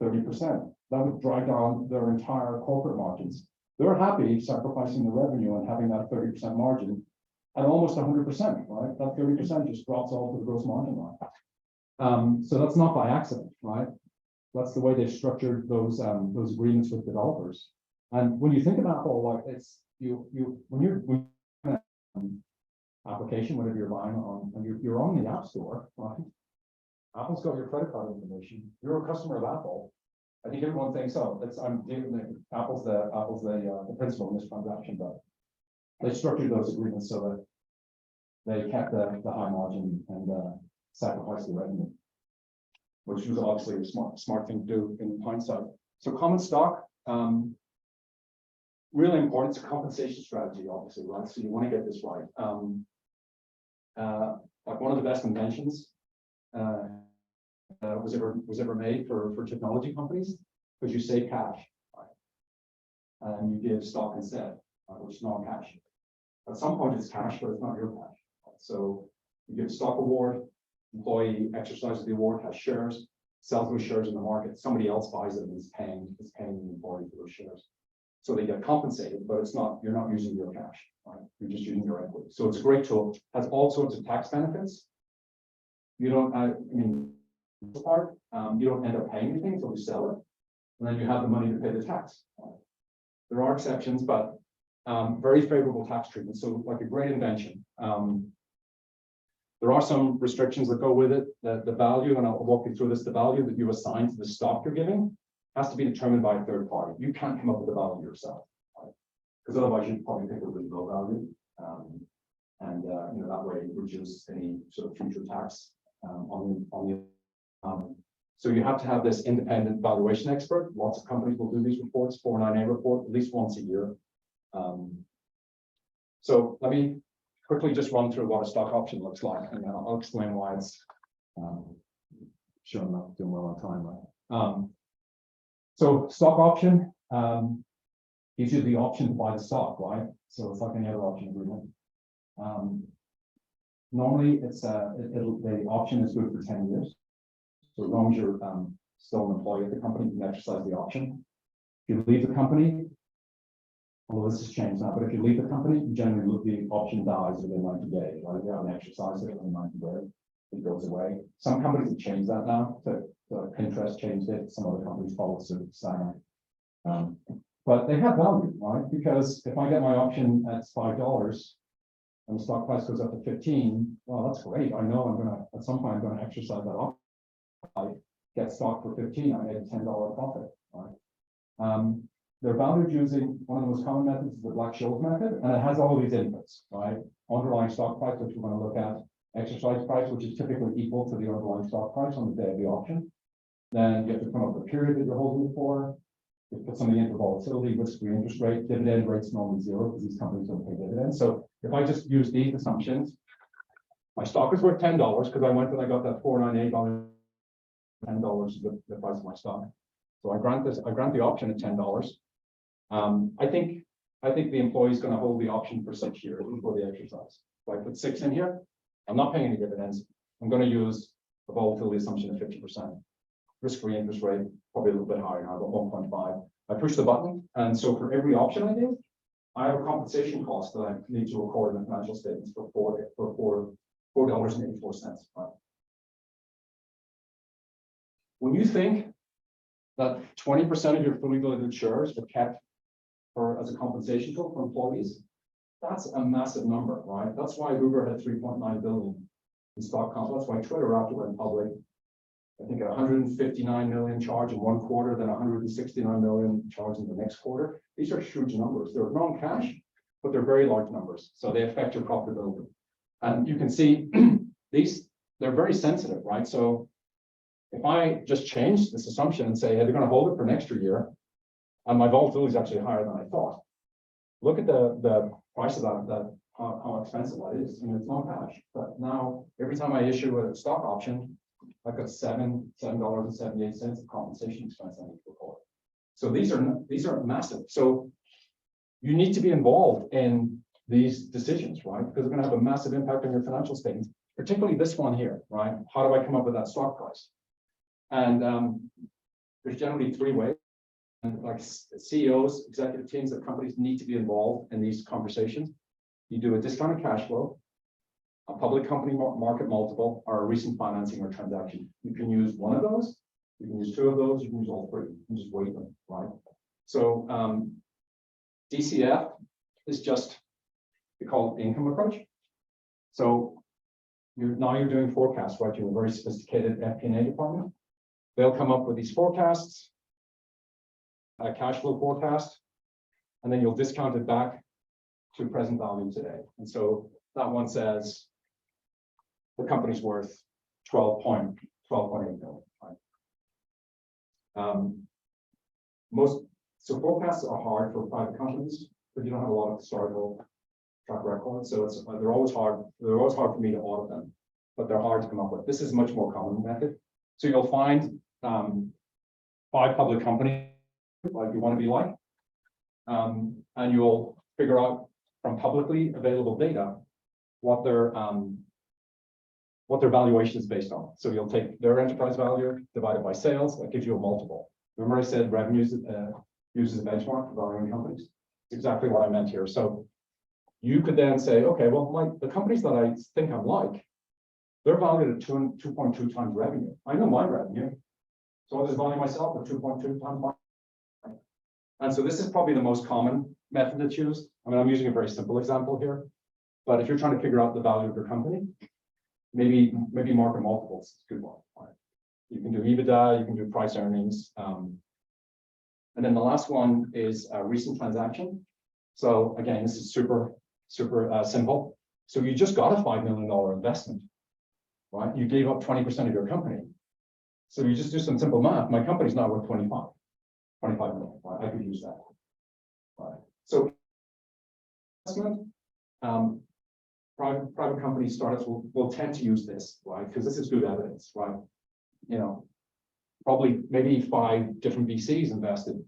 30%. That would drag down their entire corporate margins. They're happy sacrificing the revenue and having that 30% margin at almost 100%, right? That 30% just drops off to the gross margin line. So that's not by accident, right? That's the way they've structured those agreements with developers. And when you think about Apple, like it's when you're application, whatever you're buying on, and you're on the App Store, right? Apple's got your credit card information. You're a customer of Apple. I think everyone thinks, oh, Apple's the principal in this transaction, but they structured those agreements so that they kept the high margin and sacrificed the revenue, which was obviously a smart thing to do in hindsight. So common stock, really important. It's a compensation strategy, obviously, right? So you want to get this right. Like one of the best inventions was ever made for technology companies, because you save cash, right? And you give stock instead, which is non-cash. At some point it's cash, but it's not your cash. Right? So you give a stock award, employee exercises the award, has shares, sells those shares in the market. Somebody else buys it and is paying the employee for those shares. So they get compensated, but you're not using your cash, right? You're just using your equity. So it's a great tool, has all sorts of tax benefits. You don't, you don't end up paying anything until you sell it. And then you have the money to pay the tax. Right? There are exceptions, but very favorable tax treatment. So like a great invention. There are some restrictions that go with it. The value, and I'll walk you through this, the value that you assign to the stock you're giving has to be determined by a third party. You can't come up with the value yourself, right? Because otherwise you'd probably pick a really low value. That way it reduces any sort of future tax so you have to have this independent valuation expert. Lots of companies will do these reports, 409A report, at least once a year. So let me quickly just run through what a stock option looks like, and then I'll explain why it's sure I'm not doing well on time, right? So stock option, gives you the option to buy the stock, right? So it's like any other option agreement. Normally, it's, the option is good for 10 years. So as long as you're, still an employee of the company, you can exercise the option. If you leave the company, although this has changed now, but if you leave the company, you generally look, the option dies within 90 days, right? If you haven't exercised it within 90 days, it goes away. Some companies have changed that now, so Pinterest changed it, some other companies follow suit, Steiner. But they have value, right? Because if I get my option at $5 and the stock price goes up to 15, well, that's great. I know I'm gonna, at some point, I'm gonna exercise that option. I get stock for 15, I made a $10 profit, right? They're valued using one of the most common methods, is the Black-Scholes method, and it has all of these inputs, right? Underlying stock price, which we're going to look at, exercise price, which is typically equal to the underlying stock price on the day of the option. Then you have to come up with a period that you're holding it for. You put something into volatility, risk-free interest rate, dividend rates normally zero because these companies don't pay dividends. So if I just use these assumptions, my stock is worth $10 because I went and I got that $498, $10 is the price of my stock. So I grant the option at $10. I think the employee is going to hold the option for 6 years before the exercise. So I put 6 in here. I'm not paying any dividends. I'm going to use a volatility assumption of 50%. Risk-free interest rate, probably a little bit higher now, about 1.5. I push the button, and so for every option I do, I have a compensation cost that I need to record in the financial statements for $4.84. Right? When you think that 20% of your fully diluted shares are kept as a compensation tool for employees, that's a massive number, right? That's why Uber had 3.9 billion in stock comp. That's why Twitter, after it went public, I think 159 million charge in one quarter, then 169 million charge in the next quarter. These are huge numbers. They're non-cash, but they're very large numbers. So they affect your profitability. And you can see they're very sensitive, right? So if I just change this assumption and say, hey, they're going to hold it for an extra year, and my volatility is actually higher than I thought. Look at the price of that how expensive that is. I mean, it's not cash. But now, every time I issue a stock option, I've got $7.78 of compensation expense I need to record. So these are massive. So you need to be involved in these decisions, right? Because they're going to have a massive impact on your financial statements, particularly this one here, right? How do I come up with that stock price? And there's generally 3 ways. And like CEOs, executive teams of companies need to be involved in these conversations. You do a discounted cash flow, a public company market multiple, or a recent financing or transaction. You can use one of those, you can use 2 of those, you can use all 3. You can just weight them, right? So DCF is just, we call it income approach. So you're doing forecasts, right? You have a very sophisticated FP&A department. They'll come up with these forecasts, a cash flow forecast, and then you'll discount it back to present value today. And so that one says the company's worth 12.8 million. Right? So forecasts are hard for private companies, but you don't have a lot of historical track record. So they're always hard. They're always hard for me to audit them, but they're hard to come up with. This is a much more common method. So you'll find 5 public companies like you want to be like, and you'll figure out from publicly available data what their valuation is based on. So you'll take their enterprise value divided by sales. That gives you a multiple. Remember I said revenues uses a benchmark for valuing companies. It's exactly what I meant here. So you could then say, okay, well, the companies that I think I like, they're valued at 2.2 times revenue. I know my revenue, so I'll just value myself at 2.2 times my. And so this is probably the most common method that's used. I mean, I'm using a very simple example here, but if you're trying to figure out the value of your company, maybe market multiples is a good one. Right? You can do EBITDA, you can do price earnings. And then the last one is a recent transaction. So again, this is super simple. So you just got a $5 million investment, right? You gave up 20% of your company. So you just do some simple math. My company's now worth 25 million, right? I could use that. Right. So investment, private companies, startups will tend to use this, right? Because this is good evidence, right? You know, probably maybe 5 different VCs invested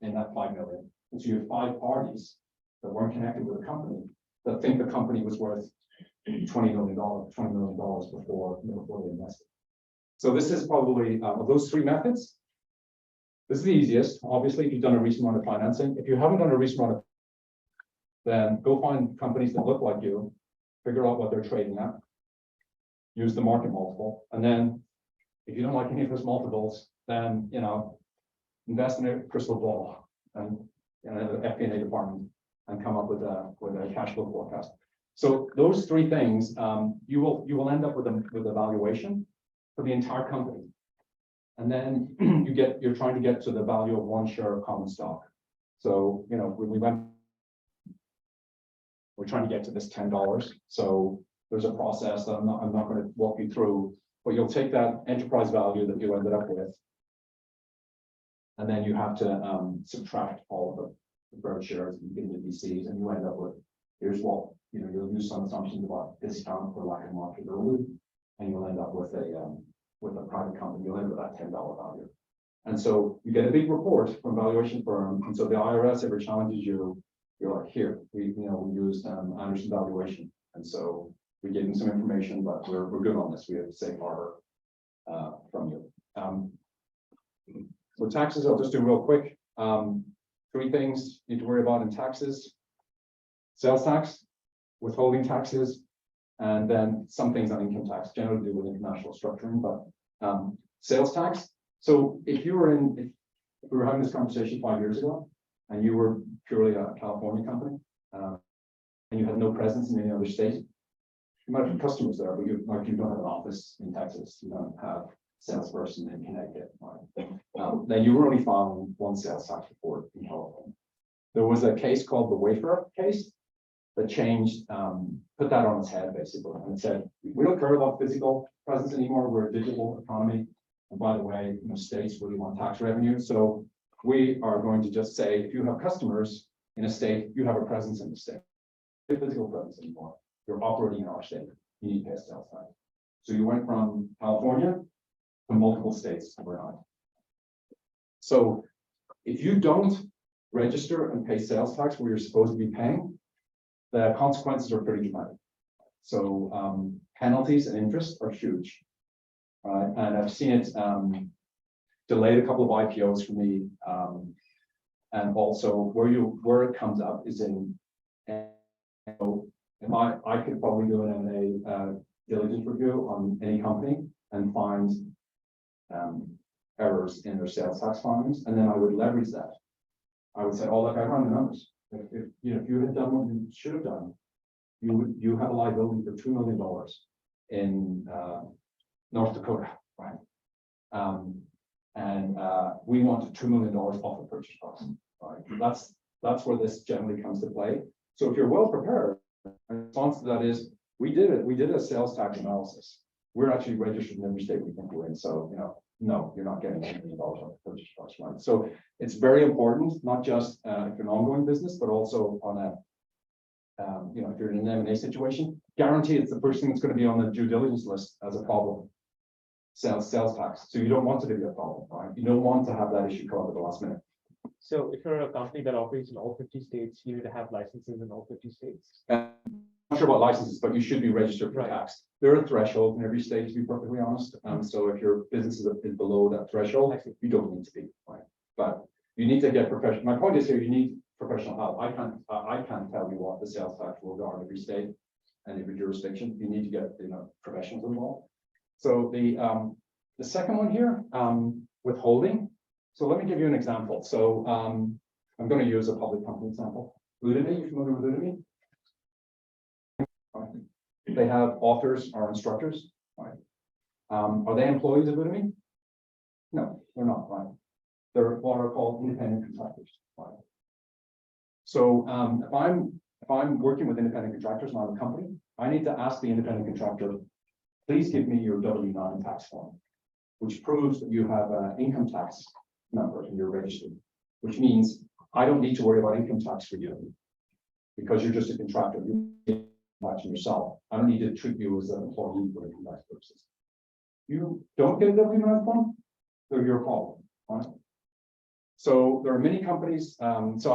in that 5 million. And so you have 5 parties that weren't connected with the company that think the company was worth $20 million before they invested. So this is probably of those 3 methods. This is the easiest. Obviously, if you've done a recent round of financing. If you haven't done a recent round of, then go find companies that look like you, figure out what they're trading at, use the market multiple, and then if you don't like any of those multiples, then invest in a crystal ball and the FP&A department and come up with a cash flow forecast. So those 3 things, you will end up with a valuation for the entire company. And then you're trying to get to the value of 1 share of common stock. So, we're trying to get to this $10. So there's a process that I'm not going to walk you through, but you'll take that enterprise value that you ended up with. And then you have to subtract all of the bird shares in the VCs, and you end up with, here's what, you'll use some assumptions about discount for lack of marketability, and you'll end up with a private company, you'll end up with that $10 value. And so you get a big report from valuation firm, and so the IRS ever challenges you, you're like, here, we used Anderson Valuation, and so we gave them some information, but we're good on this. We have safe harbor from you. So taxes, I'll just do real quick. 3 things you need to worry about in taxes: sales tax, withholding taxes, and then some things on income tax, generally do with international structuring, but sales tax. So if we were having this conversation 5 years ago, and you were purely a California company, and you had no presence in any other state, you might have customers there, but you don't have an office in Texas, you don't have a salesperson in Connecticut. Right? Then you were only filing 1 sales tax report in California. There was a case called the Wayfair case that changed, put that on its head basically, and it said, we don't care about physical presence anymore, we're a digital economy. And by the way, states really want tax revenue. So we are going to just say, if you have customers in a state, you have a presence in the state. You have physical presence anymore. You're operating in our state. You need to pay a sales tax. So you went from California to multiple states overnight. So if you don't register and pay sales tax where you're supposed to be paying, the consequences are pretty dramatic. So penalties and interest are huge. And I've seen it delayed a couple of IPOs for me, and also where it comes up is in. If I could probably do an M&A diligence review on any company and find errors in their sales tax filings, and then I would leverage that. I would say, oh look, I run the numbers. If you had done what you should have done, you have a liability for $2 million in North Dakota, right? And we wanted $2 million off the purchase price, right? That's where this generally comes to play. So if you're well prepared, the response to that is, we did a sales tax analysis. We're actually registered in every state we think we're in. So, no, you're not getting $1 million off the purchase price, right? So it's very important, not just if you're an ongoing business, but also on a, if you're in an M&A situation, guarantee it's the first thing that's going to be on the due diligence list as a problem. Sales tax. So you don't want it to be a problem, right? You don't want to have that issue come up at the last minute. So if you're a company that operates in all 50 states, you need to have licenses in all 50 states. I'm not sure about licenses, but you should be registered for tax. There are thresholds in every state, to be perfectly honest. So if your business is below that threshold, you don't need to be, right? But you need to get professional. My point is here, you need professional help. I can't tell you what the sales tax rules are in every state and every jurisdiction. You need to get professionals involved. So the second one here, withholding. So let me give you an example. So I'm going to use a public company example. Udemy, you familiar with Udemy? They have authors or instructors, right? Are they employees of Udemy? No, they're not, right? They're what are called independent contractors, right? So if I'm working with independent contractors and I'm a company, I need to ask the independent contractor, please give me your W-9 tax form, which proves that you have an income tax number and you're registered, which means I don't need to worry about income tax for you because you're just a contractor. You're taxing yourself. I don't need to treat you as an employee for income tax purposes. You don't get a W-9 form, they're your problem, right? So there are many companies, so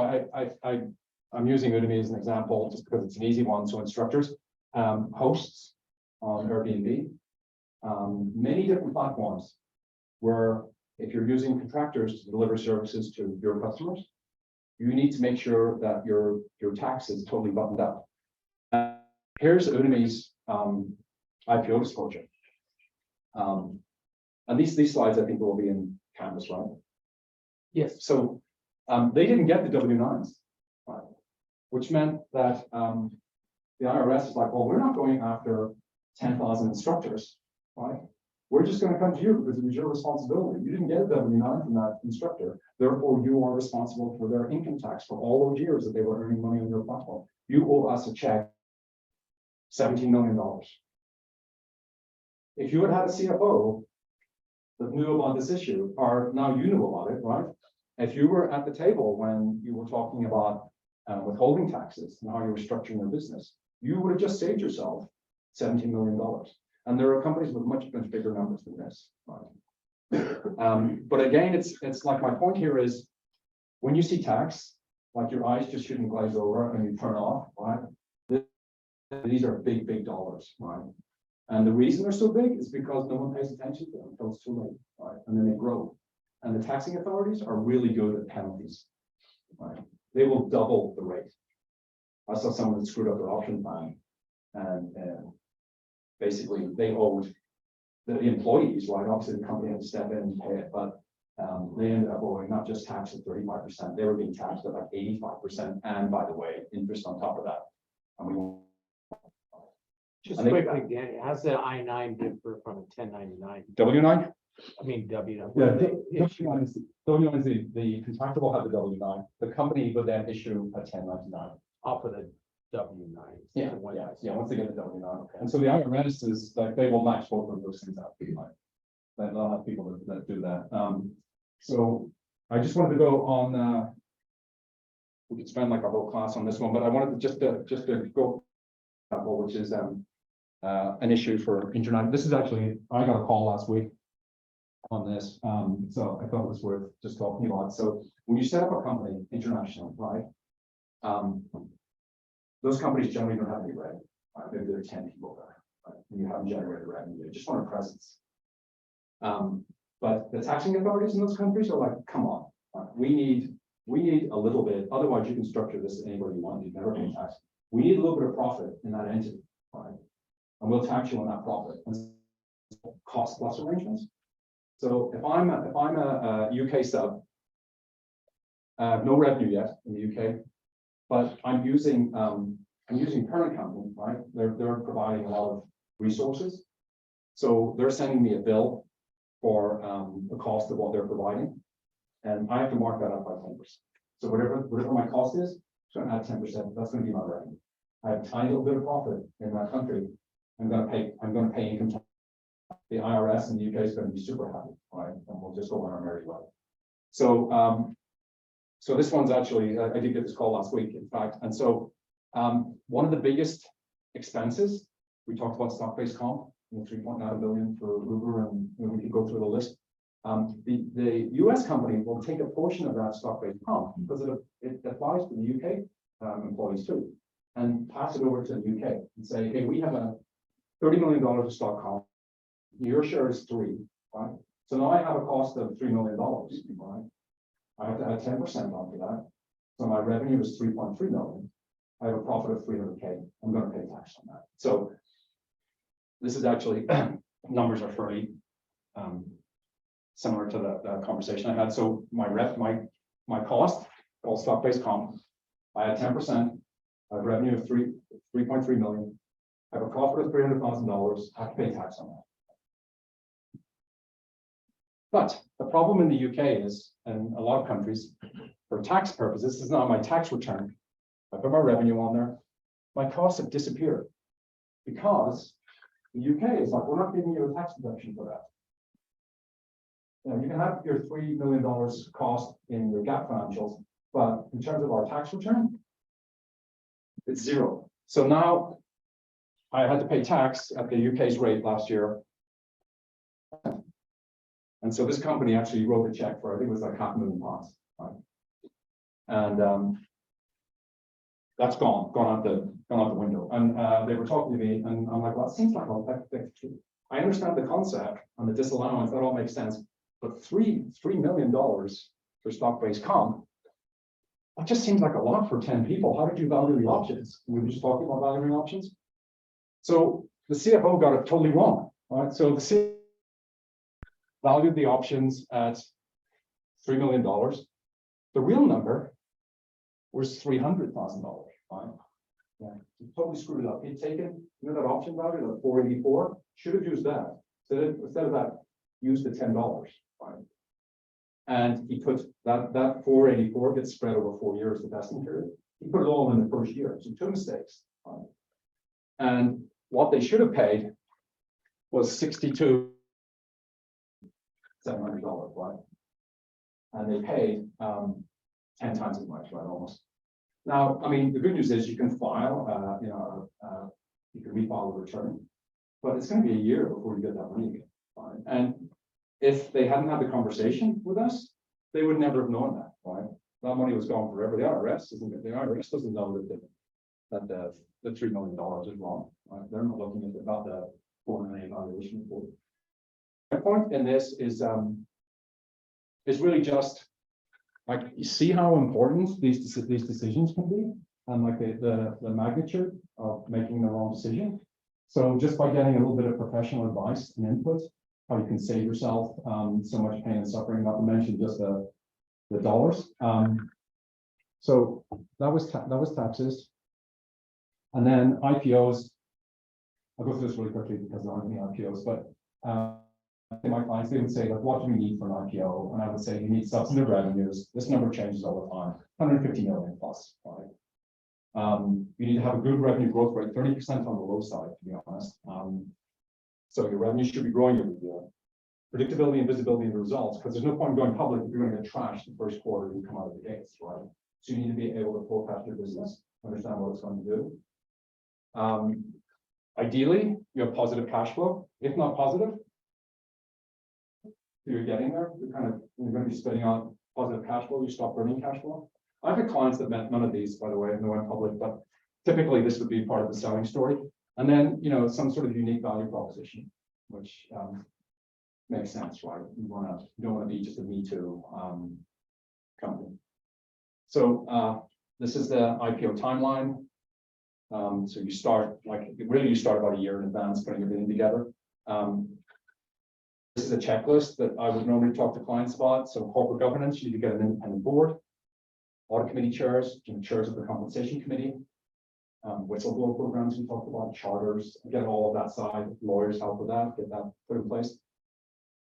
I'm using Udemy as an example just because it's an easy one. So instructors, hosts on Airbnb, many different platforms where if you're using contractors to deliver services to your customers, you need to make sure that your tax is totally buttoned up. Here's Udemy's IPO disclosure. And these slides I think will be in Canvas, right? Yes. So they didn't get the W-9s, right? Which meant that the IRS is like, well, we're not going after 10,000 instructors, right? We're just going to come to you because it was your responsibility. You didn't get a W-9 from that instructor. Therefore, you are responsible for their income tax for all those years that they were earning money on your platform. You owe us a check, $17 million. If you had had a CFO that knew about this issue, or now you knew about it, right? If you were at the table when you were talking about withholding taxes and how you were structuring your business, you would have just saved yourself $17 million. And there are companies with much bigger numbers than this. Right? But again, it's like my point here is when you see tax, like your eyes just shouldn't glaze over and you turn off, right? These are big dollars, right? And the reason they're so big is because no one pays attention to them until it's too late, right? And then they grow. And the taxing authorities are really good at penalties, right? They will double the rate. I saw someone that screwed up their option plan, and basically they owed the employees, right? Obviously the company had to step in and pay it, but they ended up owing not just tax at 35%, they were being taxed at like 85%, and by the way, interest on top of that. And we Just I think- quickly, Danny, how's the I-9 differ from a 1099? W-9? I mean, W-9. Yeah, Yeah, W-9 is the contractor will have the W-9. The company would then issue a 1099. off of the W-9. Once they get the W-9. And so the IRS is like, they will match both of those things out. They'll have people that do that. So I just wanted to go on, we could spend like a whole class on this one, but I wanted to just to go, which is an issue for international. This is actually, I got a call last week on this, so I thought it was worth just talking about. So when you set up a company international, right? Those companies generally don't have any revenue. Right? Maybe there are 10 people there, right? And you haven't generated revenue, you just want a presence. But the taxing authorities in those countries are like, come on, we need a little bit, otherwise you can structure this any way you want, you've never been taxed. We need a little bit of profit in that entity, right? And we'll tax you on that profit. And cost plus arrangements. So if I'm a UK sub, no revenue yet in the UK, but I'm using parent company, right? They're providing a lot of resources. So they're sending me a bill for the cost of what they're providing. And I have to mark that up by 10%. So whatever my cost is, it's going to add 10%. That's going to be my revenue. I have a tiny little bit of profit in that country. I'm going to pay income tax. The IRS in the UK is going to be super happy, right? And we'll just go on our merry way. So, so this one's actually, I did get this call last week, in fact. And so, one of the biggest expenses, we talked about stock-based comp, 3.9 billion for Uber, and we can go through the list. The US company will take a portion of that stock-based comp because it applies to the UK employees too, and pass it over to the UK and say, hey, we have a $30 million of stock comp. Your share is 3, right? So now I have a cost of $3 million, right? I have to add 10% onto that. So my revenue is 3.3 million. I have a profit of 300K. I'm going to pay tax on that. So this is actually, numbers are fairly similar to the conversation I had. So my cost, called stock-based comp, I had 10%, I have revenue of 3.3 million. I have a profit of $300,000. I have to pay tax on that. But the problem in the UK is, and a lot of countries, for tax purposes, this is not my tax return. I put my revenue on there. My costs have disappeared because the UK is like, we're not giving you a tax deduction for that. You know, you can have your $3 million cost in your GAAP financials, but in terms of our tax return, it's 0. So now I had to pay tax at the UK's rate last year. And so this company actually wrote a check for, I think it was like £500,000, right? And that's gone out the window. And they were talking to me, and I'm like, well, it seems like I understand the concept and the disallowance, that all makes sense. But $3 million for stock-based comp, that just seems like a lot for 10 people. How did you value the options? We were just talking about valuing options. So the CFO got it totally wrong, right? So the CFO valued the options at $3 million. The real number was $300,000, right? Yeah, he totally screwed it up. He'd taken, that option value, like 484, should have used that. Instead of that, used the $10, right? And he put that 484 gets spread over 4 years, the vesting period. He put it all in the first year, so 2 mistakes. Right? And what they should have paid was $62,700, right? And they paid 10 times as much, right, almost. Now, I mean, the good news is you can file, you can refile the return, but it's going to be a year before you get that money again. Right? And if they hadn't had the conversation with us, they would never have known that, right? That money was gone forever. The IRS doesn't know that the $3 million is wrong, right? They're not looking at about the 4 million valuation report. My point in this is really just like, you see how important these decisions can be, and like the magnitude of making the wrong decision. So just by getting a little bit of professional advice and input, how you can save yourself so much pain and suffering, not to mention just the dollars. So that was taxes. And then IPOs, I'll go through this really quickly because there aren't any IPOs, but my clients, they would say, like, what do we need for an IPO? And I would say, you need substantive revenues. This number changes all the time, 150 million plus, right? You need to have a good revenue growth rate, 30% on the low side, to be honest. So your revenue should be growing every year. Predictability and visibility of the results, because there's no point in going public if you're going to get trashed the first quarter you come out of the gates, right? So you need to be able to forecast your business, understand what it's going to do. Ideally, you have positive cash flow. If not positive, you're getting there. You're going to be spitting out positive cash flow. You stop burning cash flow. I've had clients that met none of these, by the way, and they went public, but typically this would be part of the selling story. And then, some sort of unique value proposition, which makes sense, right? You don't want to be just a Me Too company. So this is the IPO timeline. So you start about a year in advance, putting everything together. This is a checklist that I would normally talk to clients about. So corporate governance, you need to get an independent board, audit committee chairs, chairs of the compensation committee, whistleblower programs we talked about, charters, get all of that side, lawyers help with that, get that put in place.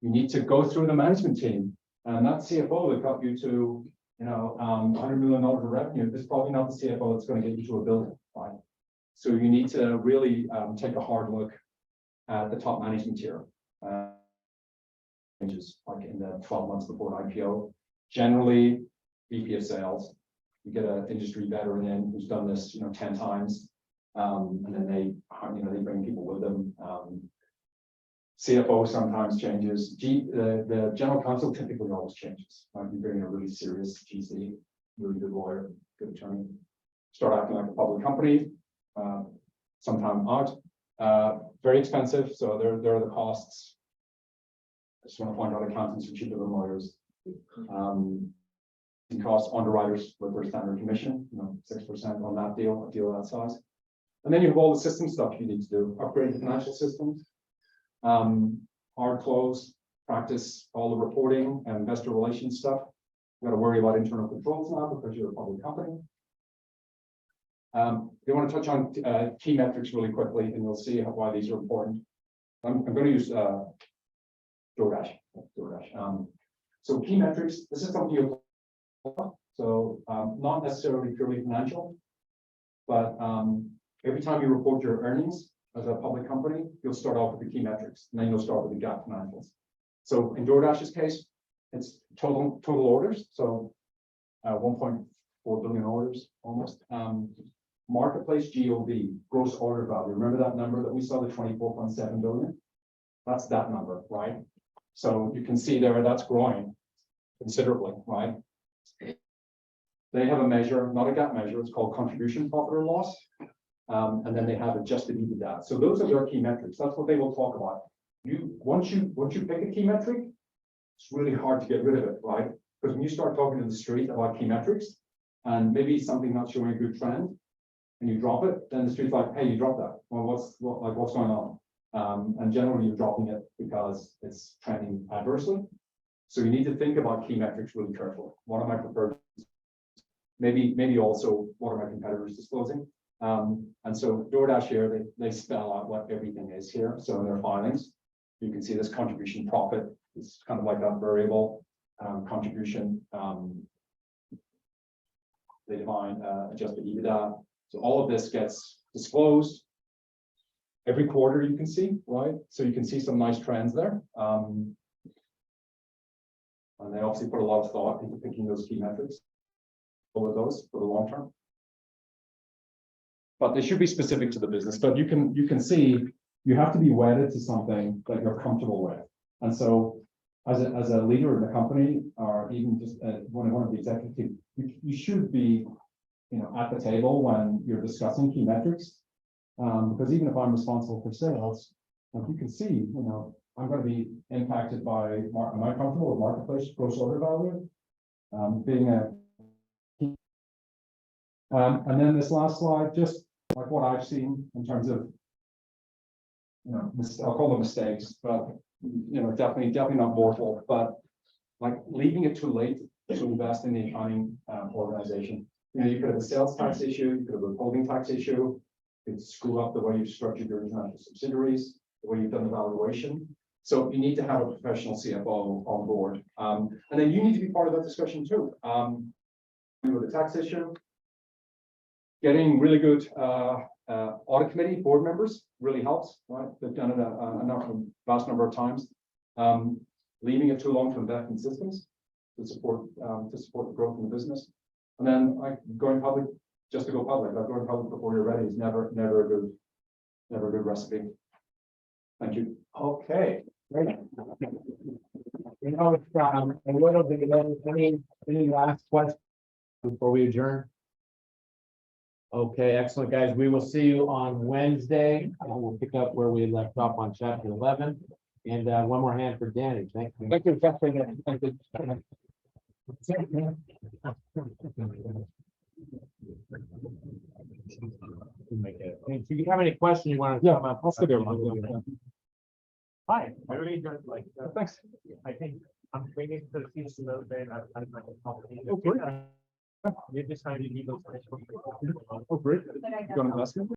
You need to go through the management team, and that CFO that got you to, $100 million of revenue is probably not the CFO that's going to get you to $1 billion, right? So you need to really take a hard look at the top management tier. Changes like in the 12 months before an IPO. Generally, VP of sales, you get an industry veteran in who's done this, 10 times, and then they bring people with them. CFO sometimes changes. The general counsel typically always changes. You bring in a really serious GC, really good lawyer, good attorney. Start acting like a public company. Sometime out. Very expensive. So there are the costs. I just want to point out accountants are cheaper than lawyers. It costs underwriters with their standard commission, 6% on that deal, a deal that size. And then you have all the system stuff you need to do, upgrade the financial systems, hard close, practice all the reporting and investor relations stuff. You got to worry about internal controls now because you're a public company. They want to touch on key metrics really quickly, and you'll see why these are important. I'm going to use DoorDash. So key metrics, this is something you so not necessarily purely financial, but every time you report your earnings as a public company, you'll start off with the key metrics, and then you'll start with the GAAP financials. So in DoorDash's case, it's total orders, so 1.4 billion orders almost. Marketplace GOV, gross order value. Remember that number that we saw, the 24.7 billion? That's that number, right? So you can see there, that's growing considerably, right? They have a measure, not a GAAP measure, it's called contribution profit or loss. And then they have adjusted EBITDA. So those are their key metrics. That's what they will talk about. Once you pick a key metric, it's really hard to get rid of it, right? Because when you start talking to the street about key metrics and maybe something not showing a good trend and you drop it, then the street's like, hey, you dropped that. Well, what's going on? And generally you're dropping it because it's trending adversely. So you need to think about key metrics really carefully. What am I preferred? Maybe also what are my competitors disclosing? And so DoorDash here, they spell out what everything is here. So in their filings, you can see this contribution profit is kind of like that variable contribution. They define adjusted EBITDA. So all of this gets disclosed every quarter, you can see, right? So you can see some nice trends there. And they obviously put a lot of thought into picking those key metrics over those for the long term. But they should be specific to the business. But you can see you have to be wedded to something that you're comfortable with. And so as a leader in the company, or even just one of the executive team, you should be, at the table when you're discussing key metrics. Because even if I'm responsible for sales, like you can see, I'm going to be impacted by, am I comfortable with marketplace gross order value? And then this last slide, just like what I've seen in terms of, I'll call them mistakes, but, definitely not mortal, but like leaving it too late to invest in the accounting organization. You could have a sales tax issue, you could have a withholding tax issue, you could screw up the way you've structured your international subsidiaries, the way you've done the valuation. So you need to have a professional CFO on board. And then you need to be part of that discussion too. With the tax issue, getting really good audit committee board members really helps, right? They've done it a vast number of times. Leaving it too long to invest in systems to support the growth in the business. And then going public just to go public. Going public before you're ready is never a good recipe. Thank you. Okay, great. It's a little bit, any last questions before we adjourn? Okay, excellent, guys. We will see you on Wednesday. We'll pick up where we left off on chapter 11. And one more hand for Danny. Thank you. Thank you. Thank you. If you have any questions you want to come up, I'll sit there. Hi, I really enjoyed Thanks. I think I'm bringing to the piece a little bit. Oh, great. You decided you need those. Oh, great. You got an investment?